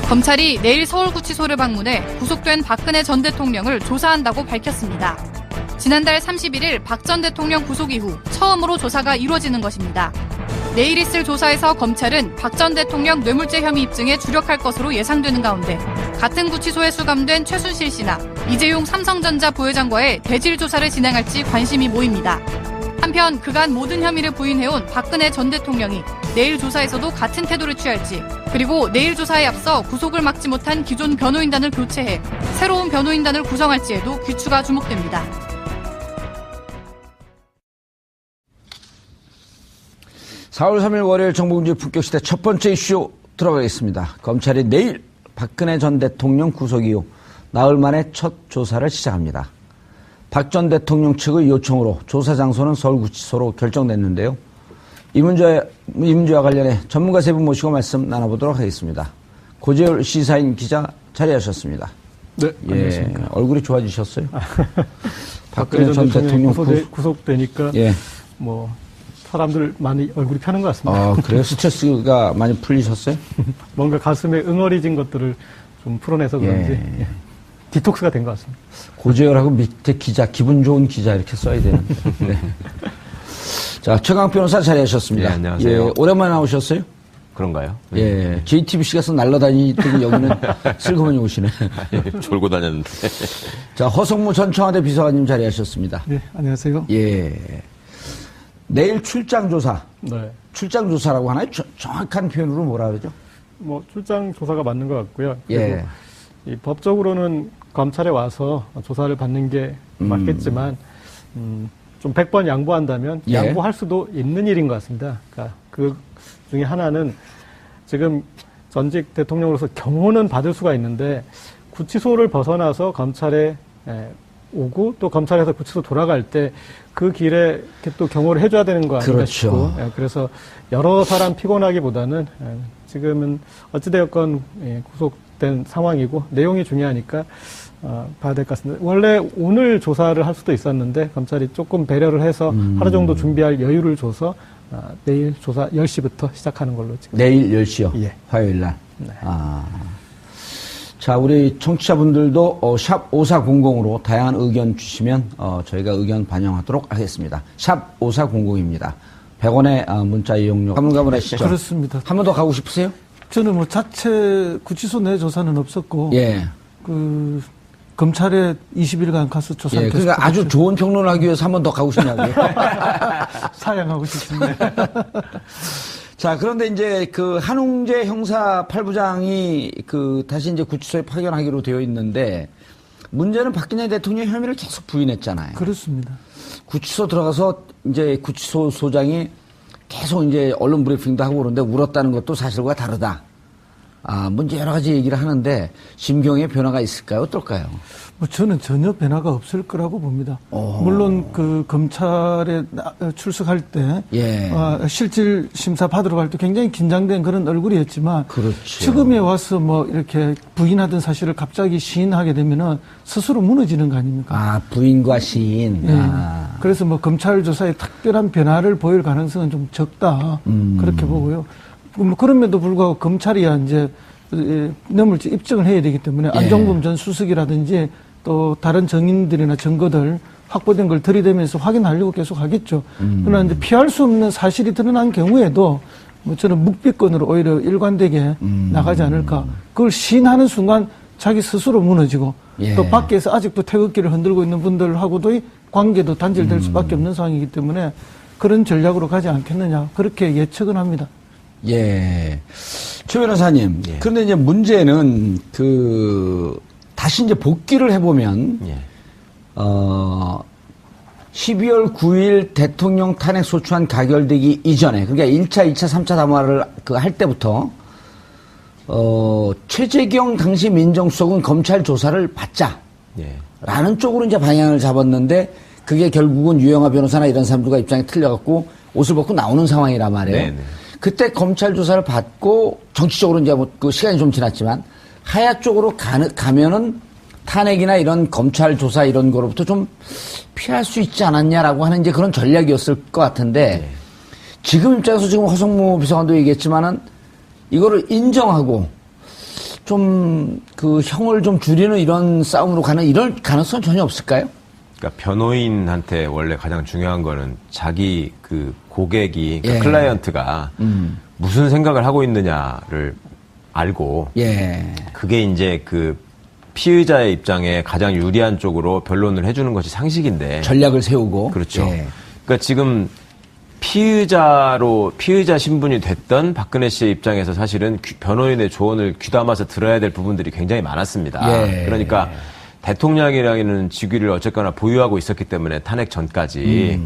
검찰이 내일 서울구치소를 방문해 구속된 박근혜 전 대통령을 조사한다고 밝혔습니다. 지난달 31일 박 전 대통령 구속 이후 처음으로 조사가 이루어지는 것입니다. 내일 있을 조사에서 검찰은 박 전 대통령 뇌물죄 혐의 입증에 주력할 것으로 예상되는 가운데 같은 구치소에 수감된 최순실 씨나 이재용 삼성전자 부회장과의 대질 조사를 진행할지 관심이 모입니다. 한편 그간 모든 혐의를 부인해온 박근혜 전 대통령이 내일 조사에서도 같은 태도를 취할지, 그리고 내일 조사에 앞서 구속을 막지 못한 기존 변호인단을 교체해 새로운 변호인단을 구성할지에도 귀추가 주목됩니다. (4월 3일) 월요일 정봉주의 품격시대 첫 번째 이슈 들어가겠습니다. 검찰이 내일 박근혜 전 대통령 구속 이후 나흘 만에 첫 조사를 시작합니다. 박 전 대통령 측의 요청으로 조사 장소는 서울구치소로 결정됐는데요. 이 문제와 관련해 전문가 세 분 모시고 말씀 나눠보도록 하겠습니다. 고재열 시사인 기자 자리하셨습니다. 네, 예, 안녕하십니까. 얼굴이 좋아지셨어요? 박근혜 전 대통령 구속. 구속되니까 예. 뭐 사람들 많이 얼굴이 펴는 것 같습니다. 그래요? 스트레스가 많이 풀리셨어요? 뭔가 가슴에 응어리진 것들을 좀 풀어내서 그런지 예. 디톡스가 된 것 같습니다. 고재열하고 밑에 기자, 기분 좋은 기자 이렇게 써야 되는데. 네. 자, 최강 변호사 자리하셨습니다. 네, 안녕하세요. 예, 오랜만에 나오셨어요? 그런가요? 예, JTBC 가서 날라다니더니 여기는 슬그머니 오시네. 졸고 다녔는데. 자, 허성무 전 청와대 비서관님 자리하셨습니다. 네, 안녕하세요. 예. 내일 출장조사. 네. 출장조사라고 하나요? 정확한 표현으로 뭐라 그러죠? 뭐 출장 조사가 맞는 것 같고요. 그리고 예. 이 법적으로는 검찰에 와서 조사를 받는 게 맞겠지만 좀 100번 양보한다면 예. 양보할 수도 있는 일인 것 같습니다. 그러니까 그 중에 하나는 지금 전직 대통령으로서 경호는 받을 수가 있는데 구치소를 벗어나서 검찰에 오고 또 검찰에서 구치소 돌아갈 때 그 길에 이렇게 또 경호를 해줘야 되는 거 아닌가 그렇죠. 싶고 그래서 여러 사람 피곤하기보다는 지금은 어찌되었건 구속된 상황이고 내용이 중요하니까 봐야 될 것 같습니다. 원래 오늘 조사를 할 수도 있었는데 검찰이 조금 배려를 해서 하루 정도 준비할 여유를 줘서 내일 조사 10시부터 시작하는 걸로 지금. 내일 10시요? 예. 화요일 날? 네. 자, 우리 청취자분들도 샵 5400으로 다양한 의견 주시면 저희가 의견 반영하도록 하겠습니다. 샵 5400입니다. 100원의 문자 이용료 가물가물하시죠? 그렇습니다. 한 번 더 가고 싶으세요? 저는 뭐 자체 구치소 내 조사는 없었고, 예. 검찰에 20일간 가서 조사를 예, 그러니까 아주 좋은 평론을 하기 위해서 한 번 더 가고 싶냐고요. 사양하고 싶습니다. 자, 그런데 이제 그 한웅재 형사 8부장이 다시 이제 구치소에 파견하기로 되어 있는데 문제는 박근혜 대통령이 혐의를 계속 부인했잖아요. 그렇습니다. 구치소 들어가서 이제 구치소 소장이 계속 이제 언론 브리핑도 하고 그러는데 울었다는 것도 사실과 다르다. 문제 여러 가지 얘기를 하는데 심경의 변화가 있을까요? 어떨까요? 뭐 저는 전혀 변화가 없을 거라고 봅니다. 물론 그 검찰에 출석할 때 예. 실질 심사 받으러 갈 때 굉장히 긴장된 그런 얼굴이었지만 그렇죠. 지금에 와서 뭐 이렇게 부인하던 사실을 갑자기 시인하게 되면은 스스로 무너지는 거 아닙니까? 부인과 시인. 예. 그래서 뭐 검찰 조사에 특별한 변화를 보일 가능성은 좀 적다. 그렇게 보고요. 뭐 그럼에도 불구하고 검찰이야 이제 뇌물죄 입증을 해야 되기 때문에 예. 안종범 전 수석이라든지 또 다른 증인들이나 증거들 확보된 걸 들이대면서 확인하려고 계속 하겠죠. 그러나 이제 피할 수 없는 사실이 드러난 경우에도 뭐 저는 묵비권으로 오히려 일관되게 나가지 않을까. 그걸 시인하는 순간 자기 스스로 무너지고 예. 또 밖에서 아직도 태극기를 흔들고 있는 분들하고도 관계도 단절될 수밖에 없는 상황이기 때문에 그런 전략으로 가지 않겠느냐 그렇게 예측은 합니다. 예. 최 변호사님. 예. 그런데 이제 문제는 다시 이제 복귀를 해보면, 예. 12월 9일 대통령 탄핵 소추안 가결되기 이전에, 그러니까 1차, 2차, 3차 담화를 할 때부터, 최재경 당시 민정수석은 검찰 조사를 받자. 예. 라는 쪽으로 이제 방향을 잡았는데, 그게 결국은 유영하 변호사나 이런 사람들과 입장이 틀려갖고 옷을 벗고 나오는 상황이란 말이에요. 네네. 그때 검찰 조사를 받고 정치적으로 이제 그 시간이 좀 지났지만 하야 쪽으로 가면은 탄핵이나 이런 검찰 조사 이런 거로부터 좀 피할 수 있지 않았냐라고 하는 이제 그런 전략이었을 것 같은데 지금 입장에서 지금 허성무 비서관도 얘기했지만은 이거를 인정하고 좀 그 형을 좀 줄이는 이런 싸움으로 가는 이런 가능성은 전혀 없을까요? 그러니까 변호인한테 원래 가장 중요한 거는 자기 그 고객이 그 예. 클라이언트가 무슨 생각을 하고 있느냐를 알고 예. 그게 이제 그 피의자의 입장에 가장 유리한 쪽으로 변론을 해주는 것이 상식인데 전략을 세우고. 그렇죠. 예. 그러니까 지금 피의자 신분이 됐던 박근혜 씨의 입장에서 사실은 변호인의 조언을 귀담아서 들어야 될 부분들이 굉장히 많았습니다. 예. 그러니까 대통령이라는 직위를 어쨌거나 보유하고 있었기 때문에 탄핵 전까지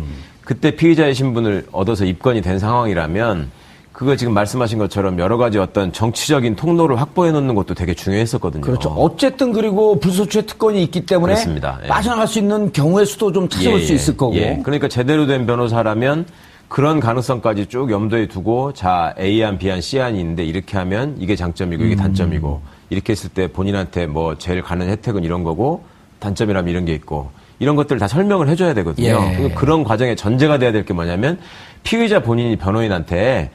그때 피의자의 신분을 얻어서 입건이 된 상황이라면 그거 지금 말씀하신 것처럼 여러 가지 어떤 정치적인 통로를 확보해 놓는 것도 되게 중요했었거든요. 그렇죠. 어쨌든 그리고 불소추의 특권이 있기 때문에 그렇습니다. 예. 빠져나갈 수 있는 경우의 수도 좀 찾아볼 수 있을 거고. 예. 그러니까 제대로 된 변호사라면 그런 가능성까지 쭉 염두에 두고 자 A안, B안, C안이 있는데 이렇게 하면 이게 장점이고 이게 단점이고 이렇게 했을 때 본인한테 뭐 제일 가는 혜택은 이런 거고 단점이라면 이런 게 있고 이런 것들을 다 설명을 해줘야 되거든요. 예. 그런 과정에 전제가 돼야 될 게 뭐냐면 피의자 본인이 변호인한테